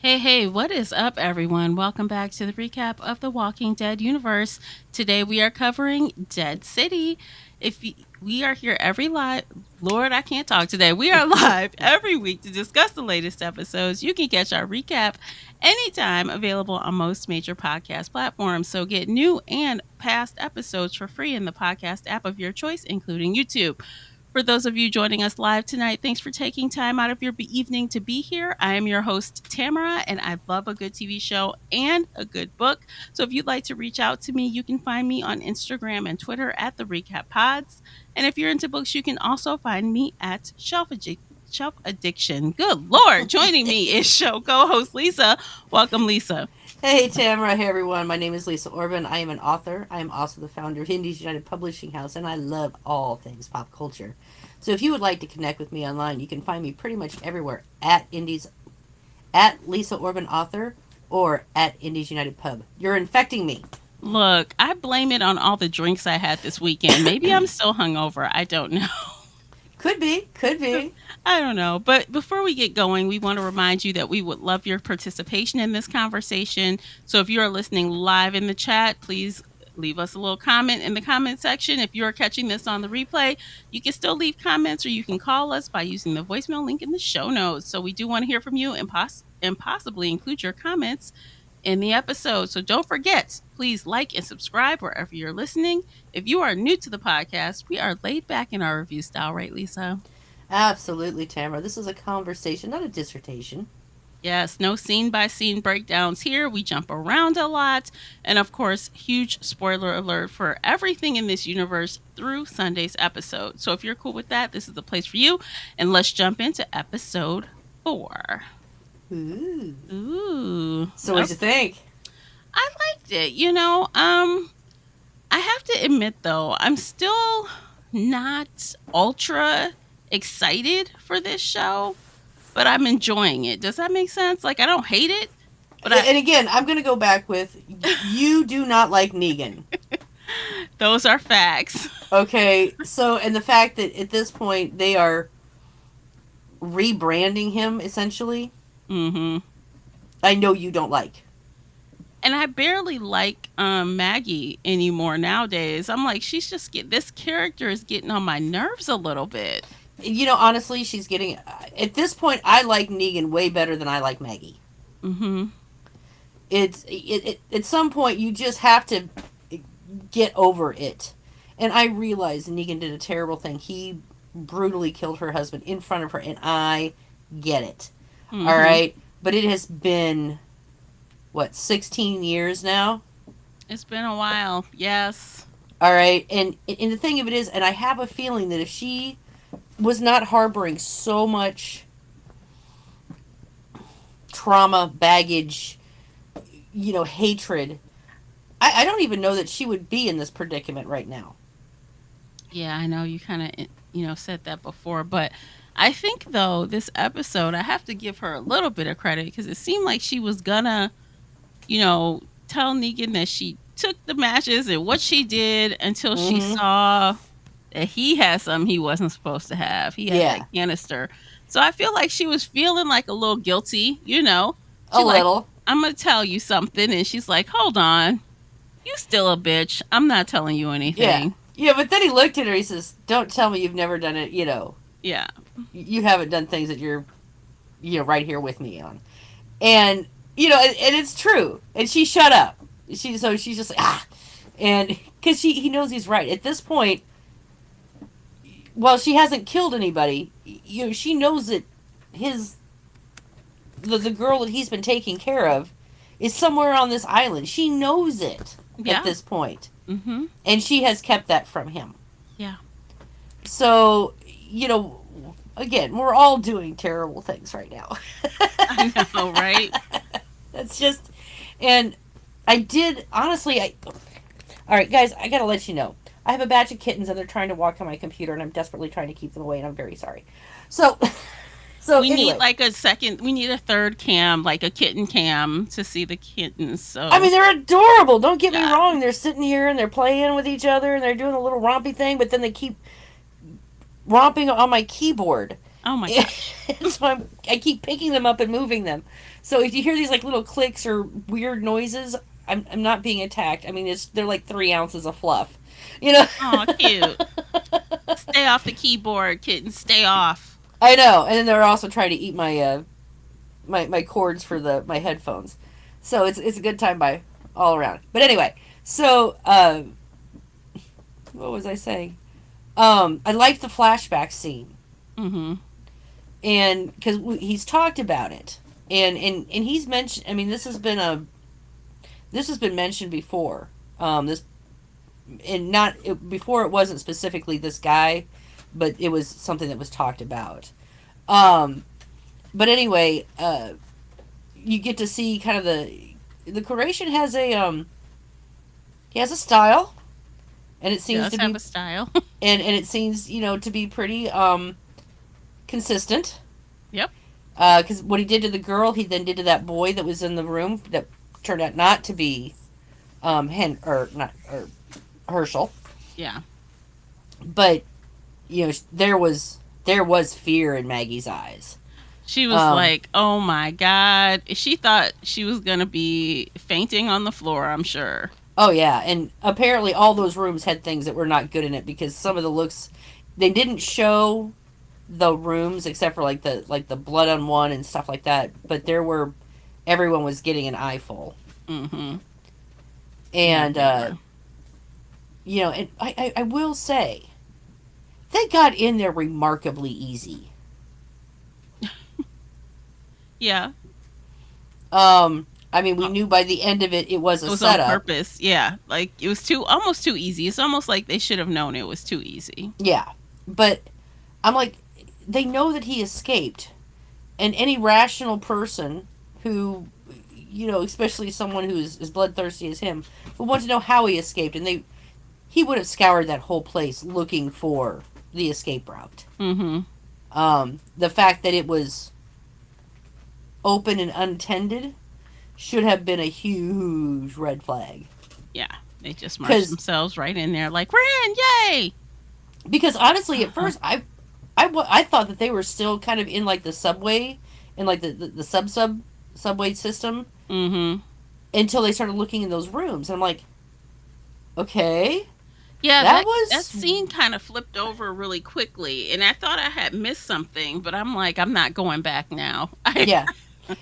Hey, what is up, everyone? Welcome back to the recap of the Walking Dead universe. Today we are covering Dead City. We are here every live, Lord, I can't talk today. We are live every week to discuss the latest episodes. You can catch our recap anytime, available on most major podcast platforms. So get new and past episodes for free in the podcast app of your choice, including YouTube. For those of you joining us live tonight, thanks for taking time out of your evening to be here. I am your host, Tamara, and I love a good TV show and a good book. So if you'd like to reach out to me, you can find me on Instagram and Twitter at the Recap Pods. And if you're into books, you can also find me at Shelf Addiction. Good Lord. Joining me is show co-host Lisa. Welcome, Lisa. Hey Tamara, hey everyone. My name is Lisa Orban. I am an author. I am also the founder of Indies United Publishing House, and I love all things pop culture. So if you would like to connect with me online, you can find me pretty much everywhere at Indies, at Lisa Orban Author, or at Indies United Pub. You're infecting me. Look, I blame it on all the drinks I had this weekend. Maybe I'm still hungover. I don't know. Could be, could be. I don't know. But before we get going, we want to remind you that we would love your participation in this conversation. So if you are listening live in the chat, please leave us a little comment in the comment section. If you're catching this on the replay, you can still leave comments or you can call us by using the voicemail link in the show notes. So we do want to hear from you and possibly include your comments in the episode. So don't forget, please like and subscribe wherever you're listening. If you are new to the podcast, we are laid back in our review style, right, Lisa? Absolutely, Tamara. This is a conversation, not a dissertation. Yes, no scene by scene breakdowns here. We jump around a lot. And of course, huge spoiler alert for everything in this universe through Sunday's episode. So if you're cool with that, this is the place for you. And let's jump into episode 4. Ooh. Ooh. So what'd you think? I liked it. I have to admit though, I'm still not ultra excited for this show, but I'm enjoying it. Does that make sense? Like I don't hate it, but And again, I'm going to go back with you do not like Negan. those are facts. Okay, so and the fact that at this point they are rebranding him essentially, Mhm. I know you don't like. And I barely like Maggie anymore nowadays. I'm like she's just this character is getting on my nerves a little bit. Honestly, she's getting at this point. I like Negan way better than I like Maggie. Mhm. At some point you just have to get over it. And I realize Negan did a terrible thing. He brutally killed her husband in front of her, and I get it. All Mhm. right, but it has been what 16 years now. It's been a while. Yes. All right, and the thing of it is, and I have a feeling that if she was not harboring so much trauma, baggage, hatred, I don't even know that she would be in this predicament right now. Yeah, I know you kind of said that before, but I think though this episode I have to give her a little bit of credit because it seemed like she was gonna, tell Negan that she took the matches and what she did until she Mm-hmm. saw that he had something he wasn't supposed to have. He had that Yeah, canister. So I feel like she was feeling like a little guilty, a She like, little. I'm gonna tell you something and she's like, hold on, you still a bitch. I'm not telling you Yeah, anything. yeah. But then he looked at her. He says, "Don't tell me you've never done it. Yeah. You haven't done things that you're, right here with me on." And it's true. And she shut up. She's just like and because he knows he's right at this point. Well, she hasn't killed anybody. She knows that his the girl that he's been taking care of is somewhere on this island. She knows it at Yeah. this point, Mhm. and she has kept that from him. Yeah. So, again, we're all doing terrible things right now. I know, right? That's just, and I did, honestly, all right, guys, I gotta let you know. I have a batch of kittens and they're trying to walk on my computer and I'm desperately trying to keep them away and I'm very sorry. So, so We need anyway, like we need a third cam, like a kitten cam to see the kittens. I So, mean, they're adorable. Don't get me yeah. wrong. They're sitting here and they're playing with each other and they're doing a little rompy thing, but then they keep romping on my keyboard. Oh my god. So I keep picking them up and moving them. So if you hear these like little clicks or weird noises, I'm not being attacked. I mean, they're like 3 ounces of fluff, you know. Oh, cute. Stay off the keyboard, kitten. Stay off. I know, and then they're also trying to eat my my cords for my headphones. So it's a good time by all around. But anyway, so what was I saying? I liked the flashback scene, Mm-hmm. and because he's talked about it, and he's mentioned. I mean, this has been mentioned before. This and not before it wasn't specifically this guy, but it was something that was talked about. Um, but anyway, you get to see kind of the Croatian has a he has a style, and it He seems does to have be a style. and it seems to be pretty consistent. Yep. Because what he did to the girl, he then did to that boy that was in the room that turned out not to be or Herschel, Yeah. but there was fear in Maggie's eyes. She was like, "Oh my god!" She thought she was gonna be fainting on the floor. I'm sure. Oh yeah, and apparently all those rooms had things that were not good in it because some of the looks they didn't show the rooms except for like the blood on one and stuff like that, but everyone was getting an eyeful. Mm-hmm. And Yeah, and I will say they got in there remarkably easy. yeah. I mean, we knew by the end of it was It a was on setup. purpose. Yeah, like it was almost too easy. It's almost like they should have known it was too easy. Yeah, but I'm like, they know that he escaped, and any rational person who, especially someone who's as bloodthirsty as him, would want to know how he escaped, and he would have scoured that whole place looking for the escape route. Mm-hmm. The fact that it was open and untended should have been a huge red flag. Yeah, they just 'Cause- marched themselves right in there, like, "We're in, yay!" Because honestly, at first, I thought that they were still kind of in like the subway, in like the subway system, Mm-hmm. until they started looking in those rooms. And I'm like, okay, Yeah, That was- that scene kind of flipped over really quickly, and I thought I had missed something, but I'm like, I'm not going back now. yeah.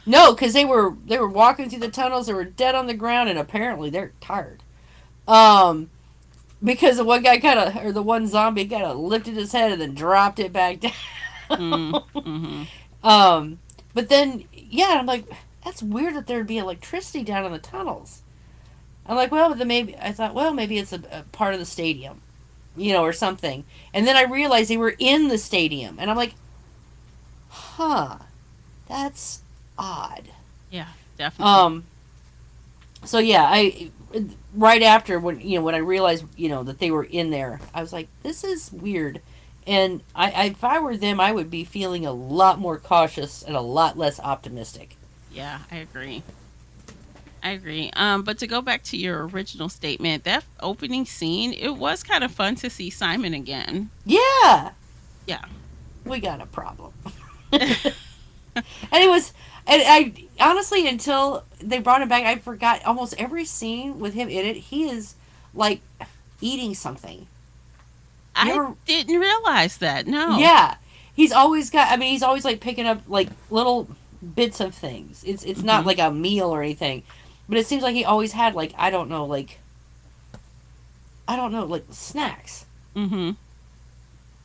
No, because they were walking through the tunnels. They were dead on the ground, and apparently they're tired. Because the one zombie kind of lifted his head and then dropped it back down. Mm-hmm. But then yeah, I'm like, that's weird that there'd be electricity down in the tunnels. I'm like, well, then maybe I thought, well, maybe it's a part of the stadium, or something. And then I realized they were in the stadium, and I'm like, huh, that's odd. Yeah, definitely. So yeah, I right after when I realized that they were in there, I was like, this is weird. And if I were them, I would be feeling a lot more cautious and a lot less optimistic. Yeah, I agree. I agree. But to go back to your original statement, that opening scene, it was kind of fun to see Simon again. Yeah, Yeah. we got a problem. And it was, and I honestly, until they brought him back, I forgot almost every scene with him in it. He is like eating something. I Never- didn't realize that. No. Yeah, he's always got. I mean, he's always like picking up like little bits of things. It's not Mhm. like a meal or anything, but it seems like he always had like I don't know like snacks. Mm-hmm.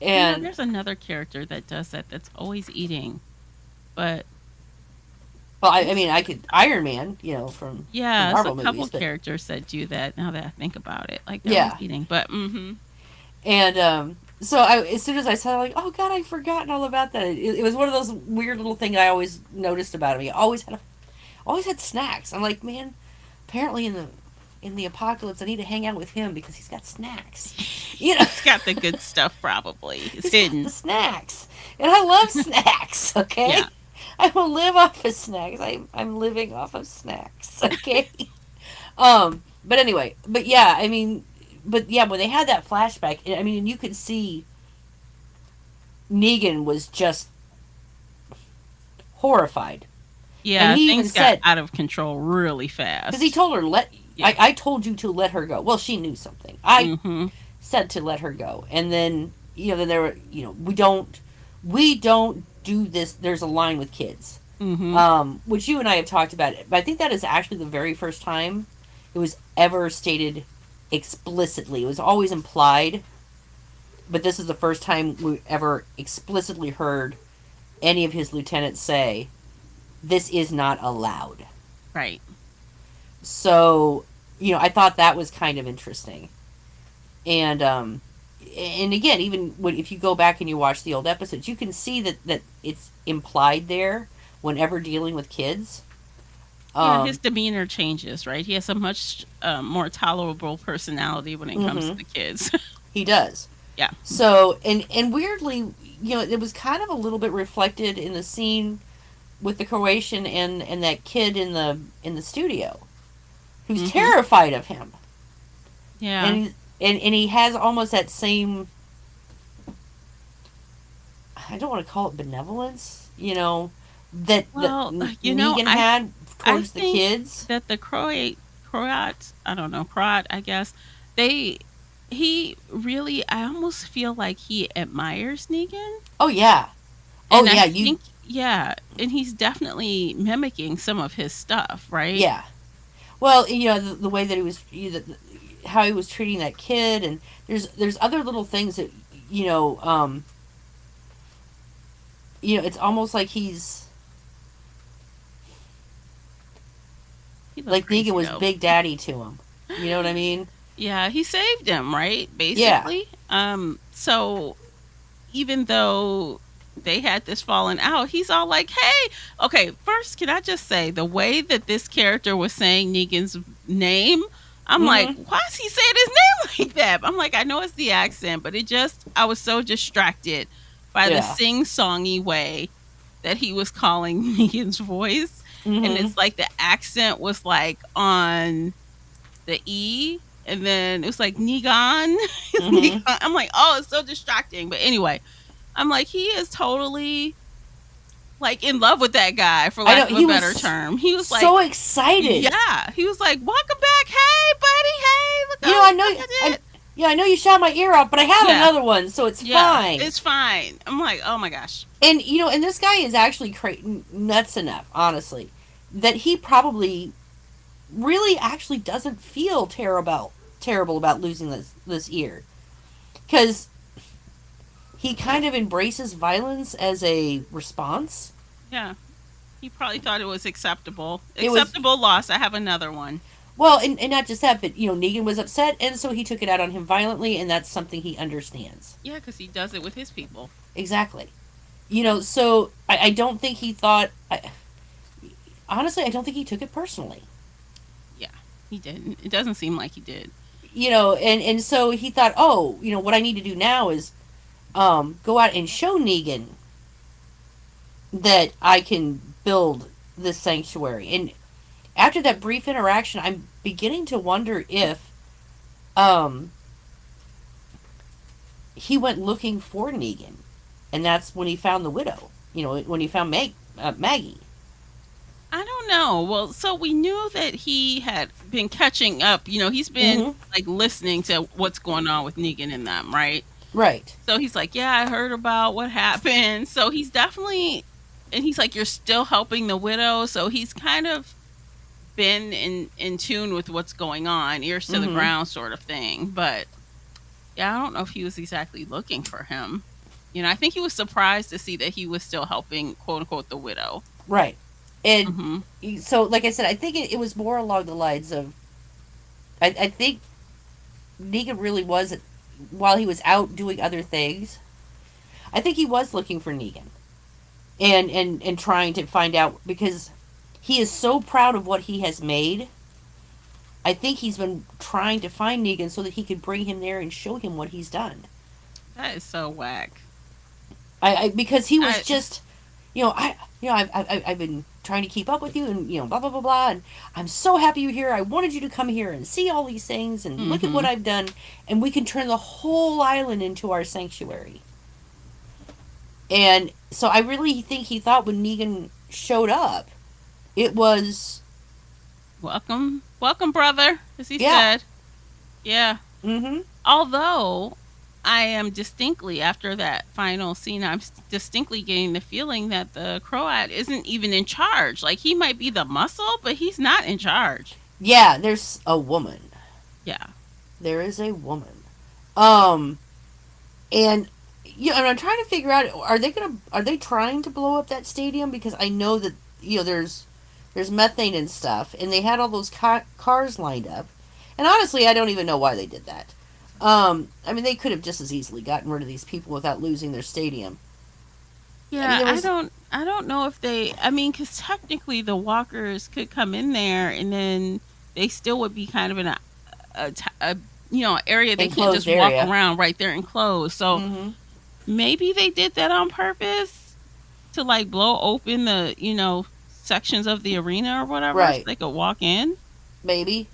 And there's another character that does that. That's always eating. But well, I mean, I could Iron Man, from yeah, the there's Marvel a couple movies, but- characters that do that. Now that I think about it, like they're Yeah. always eating. But mm-hmm. And so as soon as I saw it, like, oh god, I'd forgotten all about that. It was one of those weird little things I always noticed about him. He always had snacks. I'm like, man, apparently in the apocalypse, I need to hang out with him because he's got snacks. It's got the good stuff. Probably it's He's hidden. got the snacks, and I love snacks. Okay, Yeah. I will live off of snacks. I'm living off of snacks. Okay. But anyway, but yeah, I mean, but yeah, when they had that flashback, I mean, you could see Negan was just horrified. And Yeah, he even things got said, out of control really because he fast. told her, Yeah. I told you to let her go. Well, she knew something. I Mm-hmm. said to let her go. And then, then there were, we don't do this. There's a line with kids, Mm-hmm. which you and I have talked about. But I think that is actually the very first time it was ever stated explicitly. It was always implied, but this is the first time we ever explicitly heard any of his lieutenants say, this is not allowed. Right. So, I thought that was kind of interesting. And again, even if you go back and you watch the old episodes, you can see that it's implied there whenever dealing with kids. Yeah, his Um, demeanor changes, right? He has a much more tolerable personality when it comes to mhm, the kids. he does. Yeah. So, and weirdly, it was kind of a little bit reflected in the scene with the Croatian and that kid in the studio who's Mm-hmm. terrified of him, and Yeah. and he has almost that same, I don't want to call it benevolence, that Well, Negan had I towards the think kids. that the Croats, I don't know, Croat, I guess, they, he really, I almost feel like he admires Negan. Oh yeah, oh And I yeah, you think, yeah, and he's definitely mimicking some of his stuff, right? yeah. Well, the way that he was, how he was treating that kid, and there's other little things that you know, um, it's almost like he's He looked like Negan crazy was though. Big Daddy to him. You know what I mean? Yeah, he saved him, right? Yeah. Basically. So even though they had this falling out, he's all like, "Hey, okay, first, can I just say the way that this character was saying Negan's name, I'm like, Mm-hmm. why is he saying his name like that?" I'm like, I know it's the accent, but I was so distracted by the Yeah. sing-songy way that he was calling Negan's voice, and Mm-hmm. it's like the accent was like on the E, and then it was like Negan. It's Mm-hmm. Negan. I'm like, oh, it's so distracting. But anyway, I'm like, he is totally like in love with that guy, for I know lack of a he better was term. He was like, so excited. yeah, he was like, welcome back, hey buddy, hey, look You know, all I the know, stuff I I did. yeah, I know you shot my ear off, but I have Yeah, another one, so it's yeah, fine. it's fine. I'm like, oh my gosh, And and this guy is actually nuts enough, honestly, that he probably really actually doesn't feel terrible about losing this ear, because he kind of embraces violence as a response. yeah. He probably thought it was acceptable. It was, Acceptable loss. I have another one. well, and not just that, but Negan was upset, and so he took it out on him violently, and that's something he understands. Yeah, because he does it with his people. Exactly. So I don't think he thought. Honestly, I don't think he took it personally. Yeah, he didn't. It doesn't seem like he did. And so he thought, oh, what I need to do now is go out and show Negan that I can build this sanctuary. And after that brief interaction, I'm beginning to wonder if um, he went looking for Negan, and that's when he found the widow. When he found Maggie. I don't know. Well, so we knew that he had been catching up. He's been Mm-hmm. like listening to what's going on with Negan and them, right? Right. So he's like, yeah, I heard about what happened. So he's definitely, and he's like, you're still helping the widow. So he's kind of been in tune with what's going on, ears to the Mm-hmm. ground sort of thing. But yeah, I don't know if he was exactly looking for him. I think he was surprised to see that he was still helping, quote unquote, the widow. Right. And Hmm. so, like I said, I think it was more along the lines of, I think Negan really was, while he was out doing other things, I think he was looking for Negan, and trying to find out, because he is so proud of what he has made. I think he's been trying to find Negan so that he could bring him there and show him what he's done. That is so whack. Because he was I, just, I've been trying to keep up with you, and blah blah blah blah, and I'm so happy you're here. I wanted you to come here and see all these things, and look at what hmm I've done, and we can turn the whole island into our sanctuary. And so I really think he thought when Negan showed up, it was Welcome, welcome, brother, as he yeah. said. Yeah. Mm-hmm. Although I am distinctly, after that final scene, I'm distinctly getting the feeling that the Croat isn't even in charge. Like, he might be the muscle, but he's not in charge. Yeah, there's a woman. Yeah. There is a woman. Um, and and I'm trying to figure out, are they trying to blow up that stadium, because I know that there's methane and stuff, and they had all those cars lined up. And honestly, I don't even know why they did that. I mean, they could have just as easily gotten rid of these people without losing their stadium. I mean, Yeah, there was I don't know if they, I mean, cuz technically the walkers could come in there and then they still would be kind of in a area they can't enclosed just walk area. around right there and close. So Mm-hmm. maybe they did that on purpose to like blow open the, sections of the arena or whatever so Right. they could walk in. Maybe.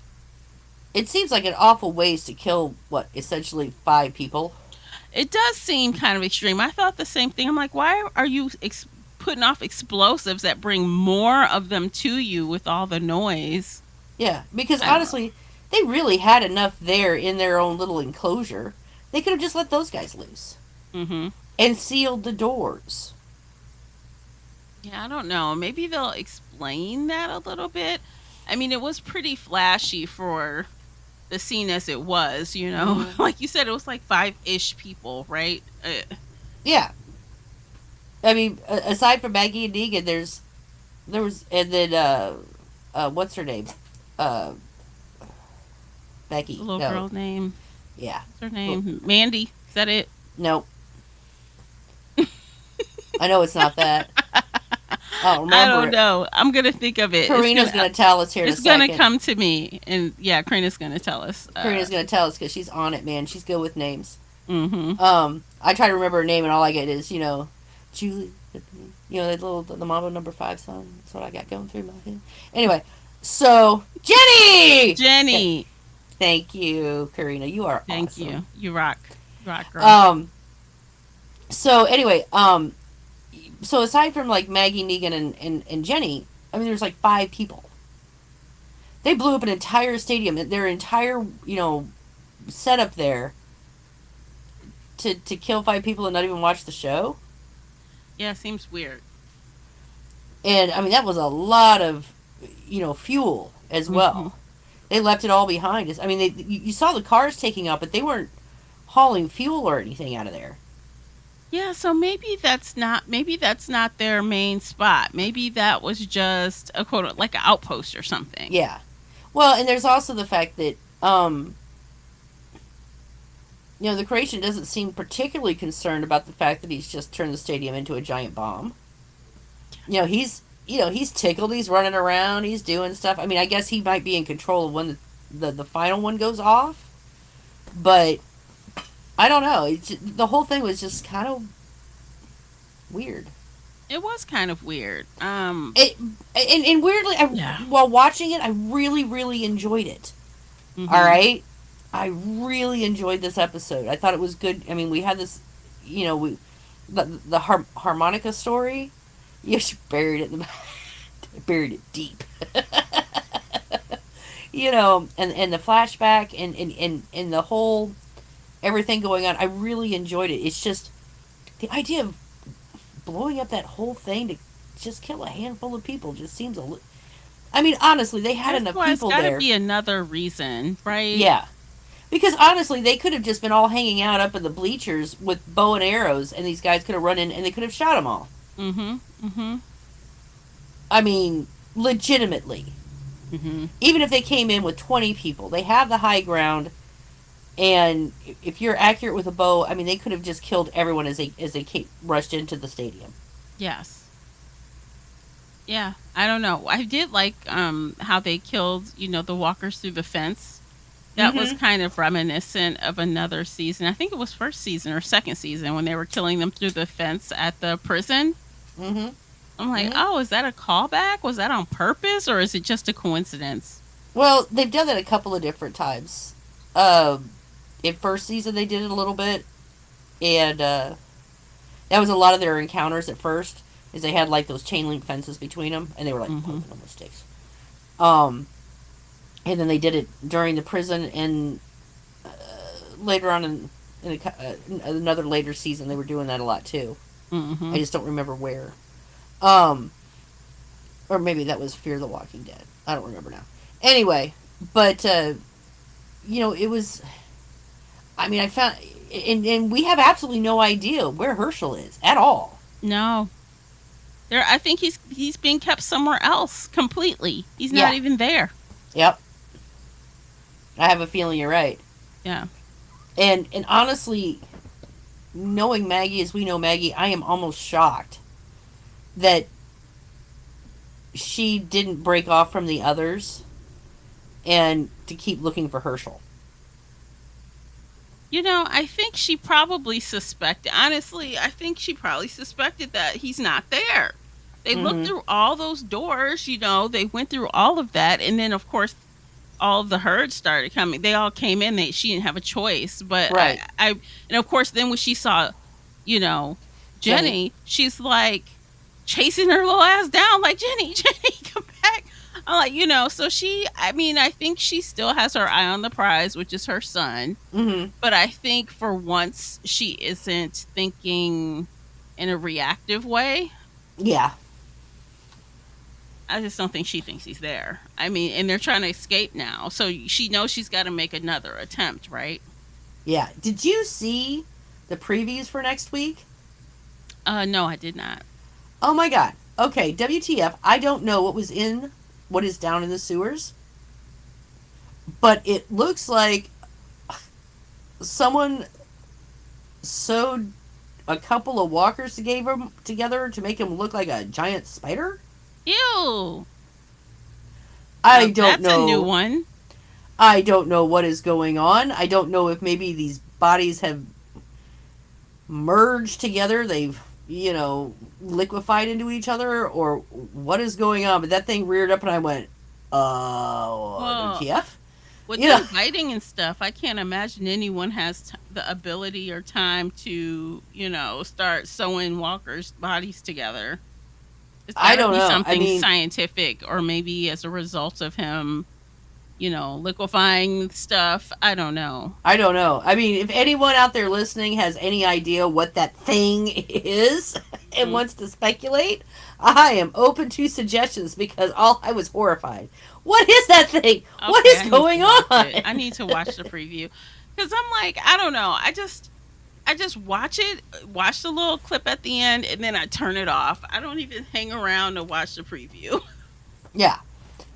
It seems like an awful ways to kill, what, essentially 5 people. It does seem kind of extreme. I thought the same thing. I'm like, why are you putting off explosives that bring more of them to you with all the noise? Yeah, because I don't know. honestly, they really had enough there in their own little enclosure. They could have just let those guys loose Mhm. and sealed the doors. Yeah, I don't know. Maybe they'll explain that a little bit. I mean, it was pretty flashy for the scene as it was, Hmm. like you said, it was like five-ish people, right? Yeah, I mean, aside from Maggie and Negan, there was, and then what's her name? Uh, The Becky. little No, girl name, yeah, what's her well, name? Mandy. Is that it? no, I know it's not that. I don't I remember don't it. know. I'm gonna think of it. Karina's gonna tell us here in a It's gonna second. come to me, and yeah, Karina's gonna tell us. Karina's gonna tell us because she's on it, man. She's good with names. Mm-hmm. I try to remember her name, and all I get is, Julie. The Mambo Number 5 song. That's what I got going through my head. Anyway, so Jenny. Okay, Jenny. thank you, Karina. You are Thank awesome. you. You rock. Rock, girl. Um. So anyway, so aside from like Maggie, Negan, and Jenny, I mean, there's like 5 people. They blew up an entire stadium. Their entire setup there to kill 5 people and not even watch the show. Yeah, seems weird. And I mean, that was a lot of fuel as Mm-hmm. well. They left it all behind. I mean, you saw the cars taking up, but they weren't hauling fuel or anything out of there. Yeah, so maybe that's not their main spot. Maybe that was just a quote like an outpost or something. Yeah. Well, and there's also the fact that the Croatian doesn't seem particularly concerned about the fact that he's just turned the stadium into a giant bomb. He's tickled. He's running around. He's doing stuff. I mean, I guess he might be in control of when the final one goes off, but I don't know. The whole thing was just kind of weird. It was kind of weird. It and weirdly, Yeah. while watching it, I really really enjoyed it. All Mhm. right, I really enjoyed this episode. I thought it was good. I mean, we had this, we the harmonica story. You she buried it buried it deep. And the flashback and the whole everything going on. I really enjoyed it. It's just the idea of blowing up that whole thing to just kill a handful of people just seems a little. I mean, honestly, they had That's enough why it's people got to there. be another reason, right? Yeah. Because honestly, they could have just been all hanging out up in the bleachers with bow and arrows, and these guys could have run in and they could have shot them all. Mhm. Mhm. I mean, legitimately. Mhm. Even if they came in with 20 people, they have the high ground, and if you're accurate with a bow, I mean, they could have just killed everyone as they rushed into the stadium. Yes. Yeah. I don't know. I did like how they killed, the walkers through the fence. That was Mm-hmm. kind of reminiscent of another season. I think it was first season or second season when they were killing them through the fence at the prison. Mm-hmm. I'm like, Mm-hmm. oh, is that a callback? Was that on purpose or is it just a coincidence? Well, they've done that a couple of different times. Um, in first season, they did it a little bit, and that was a lot of their encounters at first. is they had like those chain link fences between them, and they were like Mm-hmm. poking them with sticks. Um, and then they did it during the prison, and later on in another later season, they were doing that a lot too. I Mm-hmm. just don't remember where. Um, or maybe that was Fear the Walking Dead. I don't remember now. Anyway, but it was. I mean, I found, and we have absolutely no idea where Herschel is at all. No. There I think he's being kept somewhere else completely. He's not Yeah. even there. Yep. I have a feeling you're right. Yeah. And honestly, knowing Maggie as we know Maggie, I am almost shocked that she didn't break off from the others and to keep looking for Herschel. I think she probably suspected, honestly, I think she probably suspected that he's not there. They looked Mm-hmm. through all those doors, they went through all of that. And then, of course, all of the herds started coming. They all came in. She didn't have a choice. But Right. and of course, then when she saw, you know, Jenny. Jenny, she's like chasing her little ass down, like, Jenny, Jenny, come back. I'm like, so I mean, I think she still has her eye on the prize, which is her son. Mm-hmm. But I think for once she isn't thinking in a reactive way. Yeah. I just don't think she thinks he's there. I mean, and they're trying to escape now. So she knows she's got to make another attempt, right? Yeah. Did you see the previews for next week? No, I did not. Oh my god. Okay, WTF. I don't know what is down in the sewers, but it looks like someone sewed a couple of walkers together to make him look like a giant spider. Ew. I Now don't that's a new know. one. I don't know what is going on. I don't know if maybe these bodies have merged together. They've, liquefied into each other, or what is going on. But that thing reared up, and I went, Well, WTF? with You know, them fighting and stuff, I can't imagine anyone has the ability or time to, start sewing walkers' bodies together. It's I got to don't be know. I something mean, scientific, or maybe as a result of him, liquefying stuff. I don't know. I don't know. I mean, if anyone out there listening has any idea what that thing is and Mm. wants to speculate, I am open to suggestions because all I was horrified. What is that thing? What Okay, is I need to going watch on? it. I need to watch the preview because I'm like, I don't know. I just watch it, watch the little clip at the end, and then I turn it off. I don't even hang around to watch the preview. Yeah.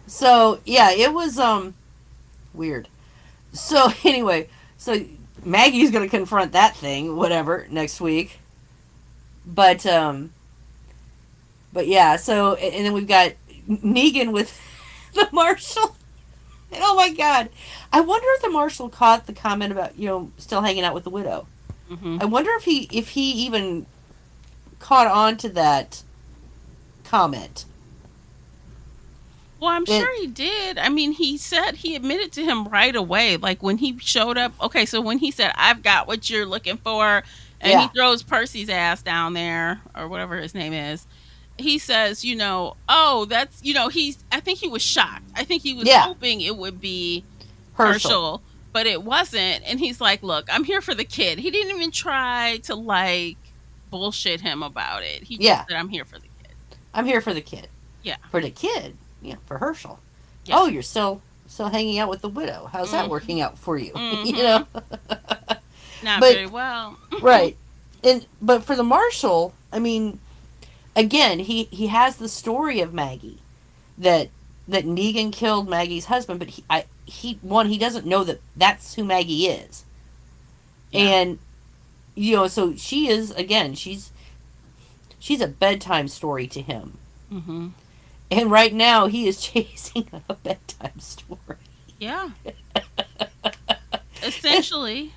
So, yeah, it was weird. So, anyway, so Maggie's going to confront that thing whatever next week. But but yeah, so and then we've got Negan with the marshal. Oh my god. I wonder if the marshal caught the comment about, still hanging out with the widow. Hmm. I wonder if he even caught on to that comment. Well, I'm It, sure he did. I mean, he admitted to him right away. Like when he showed up. Okay, so when he said, "I've got what you're looking for," and he yeah. throws Percy's ass down there or whatever his name is, he says, "Oh, that's," I think he was shocked. I think he was Yeah. hoping it would be Herschel. Herschel, but it wasn't. And he's like, "Look, I'm here for the kid." He didn't even try to like bullshit him about it. He just Yeah. said, "I'm here for the kid." I'm here for the kid. Yeah, For the kid. Yeah, for Herschel. yeah. Oh, you're still hanging out with the widow. How's that Mm-hmm. working out for you? Mm-hmm. Not But very well. right. But for the marshal, I mean, again, he has the story of Maggie that Negan killed Maggie's husband, but he doesn't know that that's who Maggie is. Yeah. And so she is, again, she's a bedtime story to him. Mm-hmm. And right now he is chasing a bedtime story. Yeah. Essentially.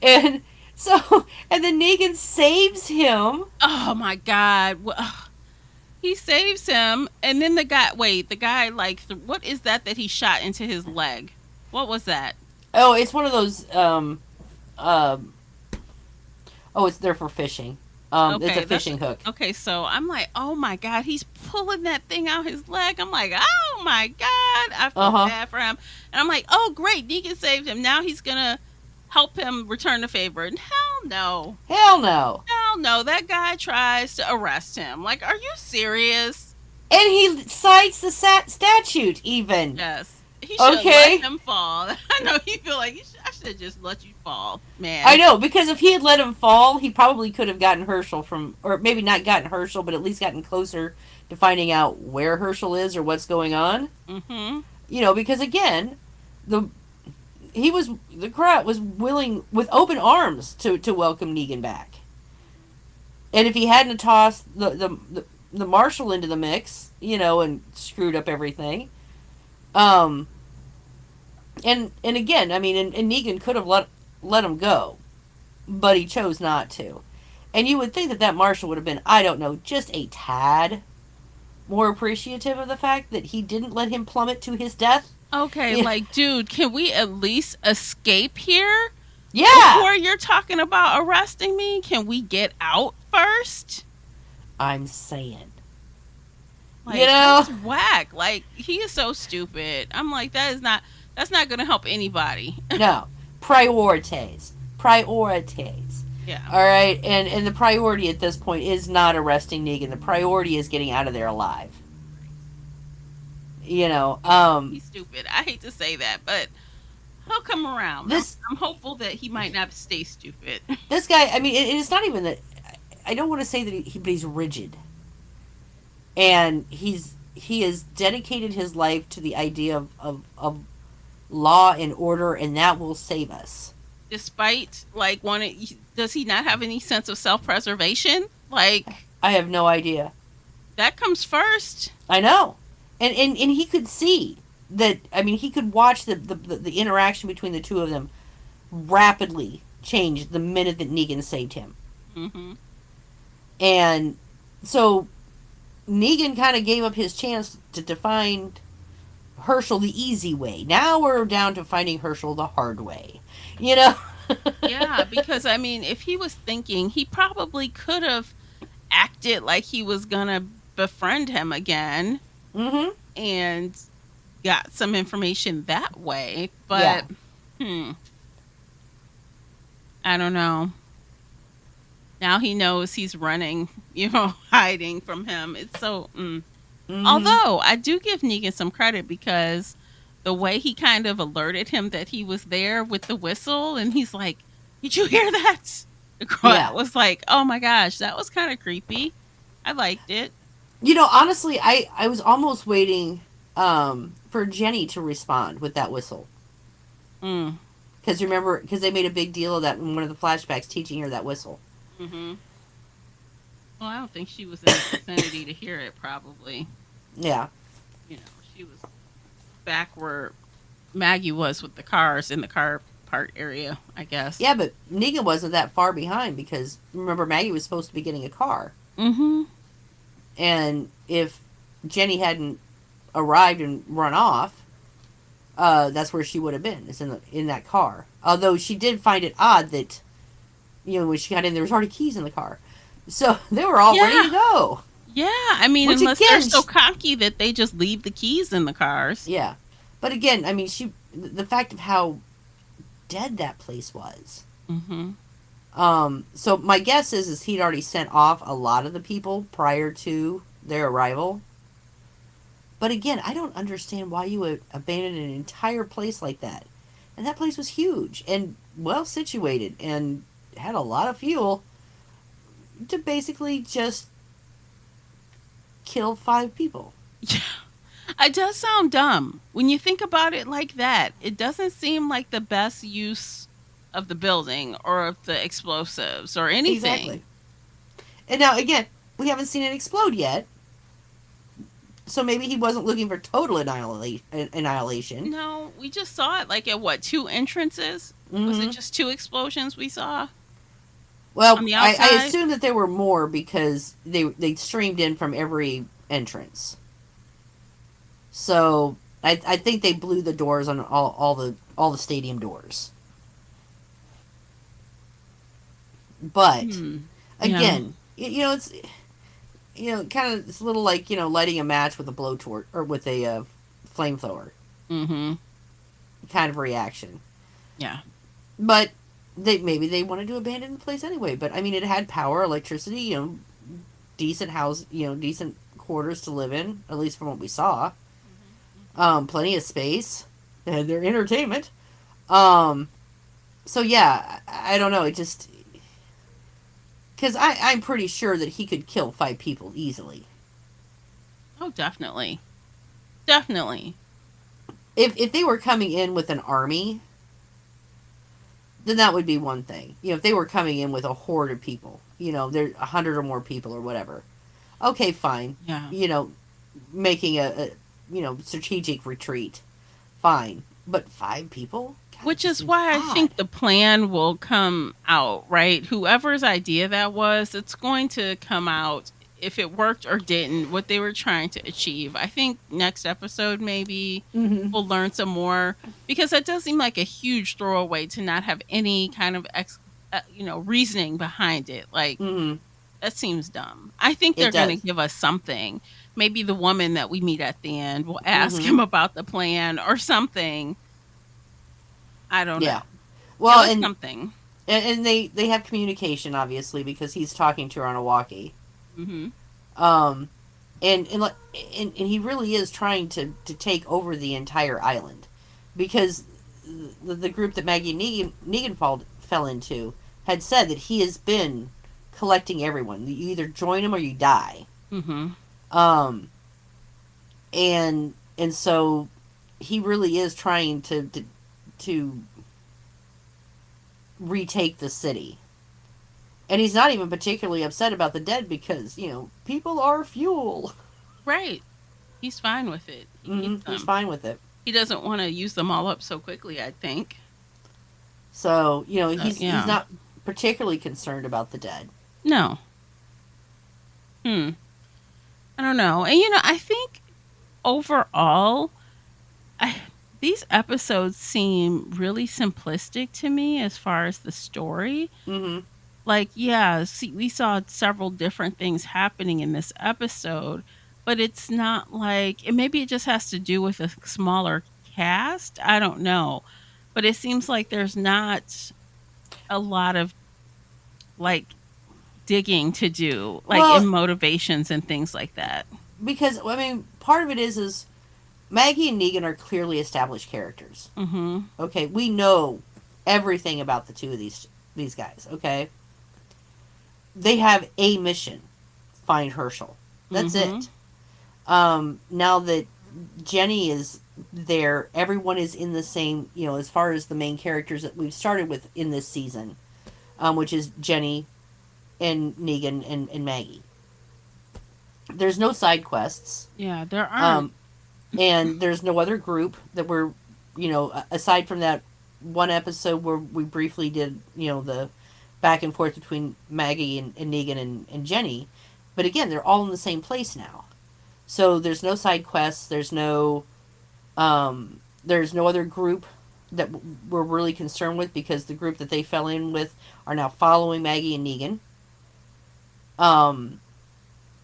And so, and then Negan saves him. Oh my God. He saves him, and then the guy, like, what is that he shot into his leg? What was that? Oh, it's one of those, um, oh, it's there for fishing. It's a Okay, that's fishing hook. okay. So I'm like, oh my god, he's pulling that thing out his leg. I'm like, oh my god, I Uh felt huh. bad for him, and I'm like, oh great, Negan saved him. Now he's gonna help him return the favor. And hell no, Hell no. hell no. That guy tries to arrest him. Like, are you serious? And he cites the statute even. Yes, he should have let Okay. him fall. I know he feel like I should have just let you fall, I man. know, because if he had let him fall, he probably could have gotten Herschel from, or maybe not gotten Herschel, but at least gotten closer to finding out where Herschel is or what's going on. Mm-hmm. Because again, the the crowd was willing with open arms to welcome Negan back. And if he hadn't tossed the marshal into the mix, and screwed up everything, um, and again, I mean, and Negan could have let him go, but he chose not to. And you would think that marshal would have been, I don't know, just a tad more appreciative of the fact that he didn't let him plummet to his death. Okay, like, dude, can we at least escape here Yeah, before you're talking about arresting me? Can we get out first? I'm saying. Like, You know, that's whack. Like, he is so stupid. I'm like, that's not gonna help anybody. no, priorities. Yeah. All right, and the priority at this point is not arresting Negan. The priority is getting out of there alive. You know, He's stupid. I hate to say that, but he'll come around. this I'm hopeful that he might not stay stupid. this guy. I mean, it's not even that. I don't want to say that but he's rigid, and he has dedicated his life to the idea of law and order, and that will save us. Despite, like, does he not have any sense of self-preservation? Like, I have no idea. that comes first. I know, and he could see that. I mean, he could watch the interaction between the two of them rapidly change the minute that Negan saved him, Mm-hmm. and so Negan kind of gave up his chance to find Herschel the easy way. Now we're down to finding Herschel the hard way. You know. Yeah, because I mean, if he was thinking, he probably could have acted like he was gonna befriend him again Mm-hmm. and got some information that way. Yeah. But I don't know. Now he knows he's running, hiding from him. It's so. Mm-hmm. Although I do give Negan some credit because the way he kind of alerted him that he was there with the whistle, and he's like, "Did you hear that?" The crowd Yeah. was like, "Oh my gosh, that was kind of creepy." I liked it. Honestly, I was almost waiting for Jenny to respond with that whistle. Mm. Because remember, because they made a big deal of that in one of the flashbacks, teaching her that whistle. Mm-hmm. Well, I don't think she was in the vicinity to hear it. Probably, Yeah. she was back where Maggie was with the cars in the car part area, I guess. Yeah, but Negan wasn't that far behind because remember, Maggie was supposed to be getting a car. Mm-hmm. And if Jenny hadn't arrived and run off, that's where she would have been. It's in that car. Although she did find it odd that, when she got in, there was already keys in the car, so they were all ready to go. Yeah, I mean, Which unless again, they're so cocky that they just leave the keys in the cars. Yeah, but again, I mean, the fact of how dead that place was. Mm-hmm. So my guess is he'd already sent off a lot of the people prior to their arrival. But again, I don't understand why you would abandon an entire place like that. And that place was huge and well situated and had a lot of fuel to basically just kill 5 people. Yeah. It does sound dumb. When you think about it like that, it doesn't seem like the best use of the building or of the explosives or anything. Exactly. And now, again, we haven't seen it explode yet. So maybe he wasn't looking for total annihilation. No, we just saw it like at what, 2 entrances? Was it just 2 explosions we saw? Well, On the I outside? assume that there were more because they streamed in from every entrance. So I think they blew the doors on all the stadium doors. But Yeah. again, it's kind of it's a little like lighting a match with a blowtorch or with a flamethrower Mm-hmm. kind of reaction. Yeah. But maybe they wanted to abandon the place anyway. But I mean, it had power, electricity, decent house, decent quarters to live in, at least from what we saw. Plenty of space. They had their entertainment. Um, so yeah, I don't know. It just because I'm pretty sure that he could kill 5 people easily. Oh, definitely. Definitely. If they were coming in with an army, then that would be one thing. If they were coming in with a horde of people, there 100 or more people or whatever. Okay, fine. Yeah. Making a strategic retreat, fine. But 5 people, God, it Which just is seems why I odd. think the plan will come out, right? Whoever's idea that was, it's going to come out if it worked or didn't, what they were trying to achieve. I think next episode maybe Mm-hmm. we'll learn some more because that does seem like a huge throwaway to not have any kind of reasoning behind it. Like Mm-hmm. that seems dumb. I think It they're going to does. give us something. Maybe the woman that we meet at the end will ask Mm-hmm. him about the plan or something. I don't know. Yeah. Give Well, us and something. and they have communication obviously because he's talking to her on a walkie. Mhm. Um, and he really is trying to take over the entire island because the group that Maggie Negan fell into had said that he has been collecting everyone. You either join him or you die. Mhm. Um, and so he really is trying to retake the city. And he's not even particularly upset about the dead because, people are fuel. Right. He's fine with it. He needs He's them. fine with it. He doesn't want to use them all up so quickly, I think. So, So, he's yeah. not particularly concerned about the dead. No. Hmm. I don't know. And I think overall I these episodes seem really simplistic to me as far as the story. Mm-hmm. Like, yeah, see, we saw several different things happening in this episode, but it's not like, and maybe it just has to do with a smaller cast. I don't know. But it seems like there's not a lot of like digging to do, like in Well, motivations and things like that. because, I mean, part of it is Maggie and Negan are clearly established characters. Mm-hmm. Okay, we know everything about the two of these guys, okay? They have a mission: find Herschel. That's Mm-hmm. it. Now that Jenny is there, everyone is in the same, as far as the main characters that we've started with in this season, which is Jenny and Negan and Maggie. There's no side quests, Yeah, there aren't. um, and there's no other group that we're, aside from that one episode where we briefly did, the back and forth between Maggie and Negan and Jenny. But again, they're all in the same place now. So there's no side quests. There's no other group that we're really concerned with because the group that they fell in with are now following Maggie and Negan. Um,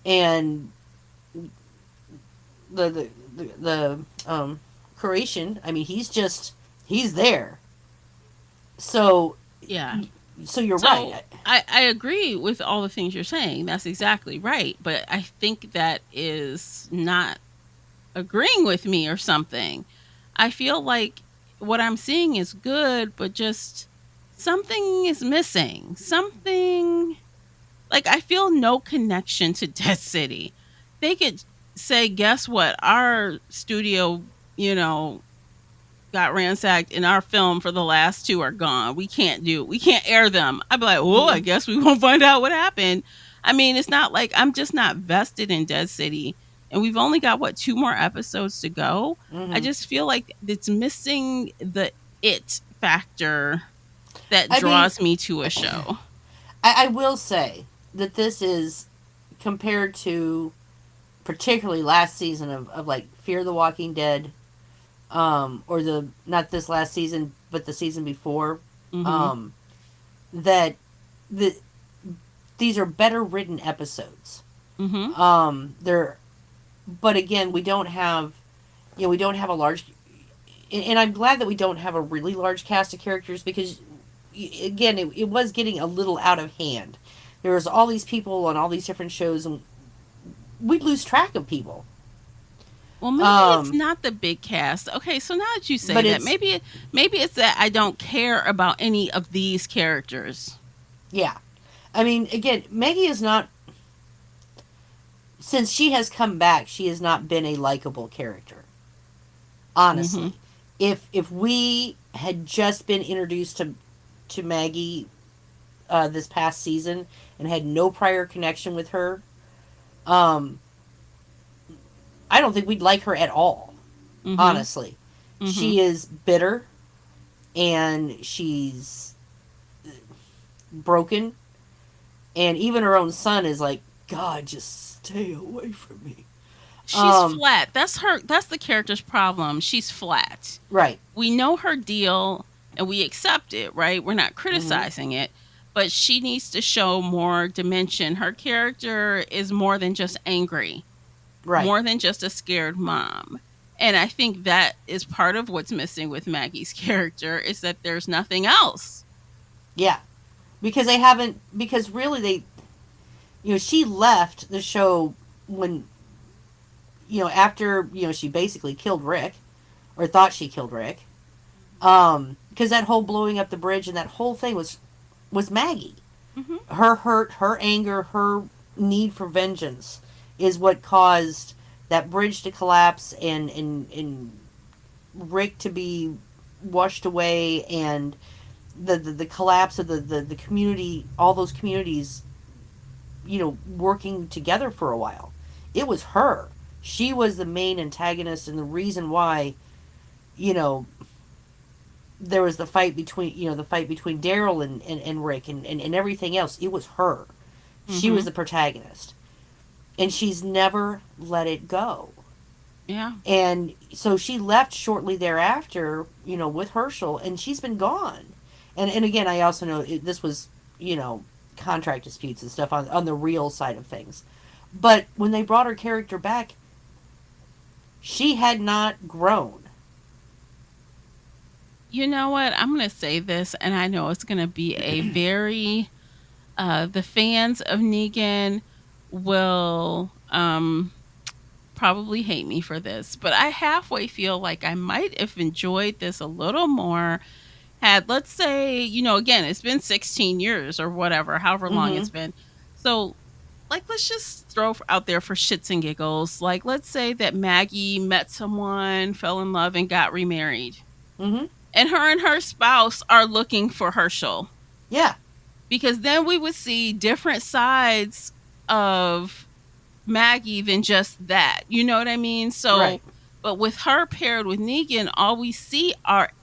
and the Croatian, I mean, he's there. So Yeah. you're So right. I agree with all the things you're saying. That's exactly right. But I think that is not agreeing with me or something. I feel like what I'm seeing is good, but just something is missing. Something like I feel no connection to Dead City. They could say, guess what? Our studio, you know, got ransacked and our film for the last two are gone. We can't air them. I'd be like, oh, I Mm-hmm. guess we won't find out what happened. I mean, it's not like I'm just not vested in Dead City. And we've only got what, two more episodes to go. I Mm-hmm. just feel like it's missing the it factor that I mean, draws me to a show. I will say that this is compared to particularly last season of like Fear the Walking Dead, or the not this last season but the season before, Hmm. um, that the these are better written episodes. Mm-hmm. They're, but again, we don't have, we don't have a large, and I'm glad that we don't have a really large cast of characters because, again, it was getting a little out of hand. There was all these people on all these different shows, and we'd lose track of people. Well, maybe it's Um, not the big cast. Okay, so now that you say but that, it's maybe it's that I don't care about any of these characters. yeah. I mean, again, Maggie is not, since she has come back, she has not been a likable character. Mm-hmm. Honestly, if we had just been introduced to Maggie this past season and had no prior connection with her, um, I don't think we'd like her at all. Mm-hmm. Honestly, Mm-hmm. she is bitter and she's broken, and even her own son is like, God, just stay away from me. She's Um, flat. That's the character's problem. She's flat. right. We know her deal and we accept it, right? We're not Mm-hmm. criticizing it, but she needs to show more dimension. Her character is more than just angry, Right. more than just a scared mom. And I think that is part of what's missing with Maggie's character is that there's nothing else. Yeah. Because they haven't. Because really, she left the show when, after, she basically killed Rick, or thought she killed Rick. Because that whole blowing up the bridge and that whole thing was Maggie. Hmm. Her hurt, her anger, her need for vengeance is what caused that bridge to collapse and Rick to be washed away, and the collapse of the community, all those communities, working together for a while. It was her. She was the main antagonist and the reason why, you know, there was the fight between Daryl and Rick and everything else. It was her. She Hmm. was the protagonist. And she's never let it go. Yeah. And so she left shortly thereafter, with Herschel, and she's been gone. And again, I also know this was, contract disputes and stuff on the real side of things. But when they brought her character back, she had not grown. You know what? I'm going to say this, and I know it's going to be a very, the fans of Negan will probably hate me for this, but I halfway feel like I might have enjoyed this a little more had, let's say, again, it's been 16 years or whatever, however long Mm-hmm. it's been. So, like, let's just throw out there for shits and giggles. Like, let's say that Maggie met someone, fell in love, and got remarried. Mm-hmm. And her spouse are looking for Herschel. Yeah. Because then we would see different sides of Maggie than just that. You know what I mean? So, Right. but with her paired with Negan, all we see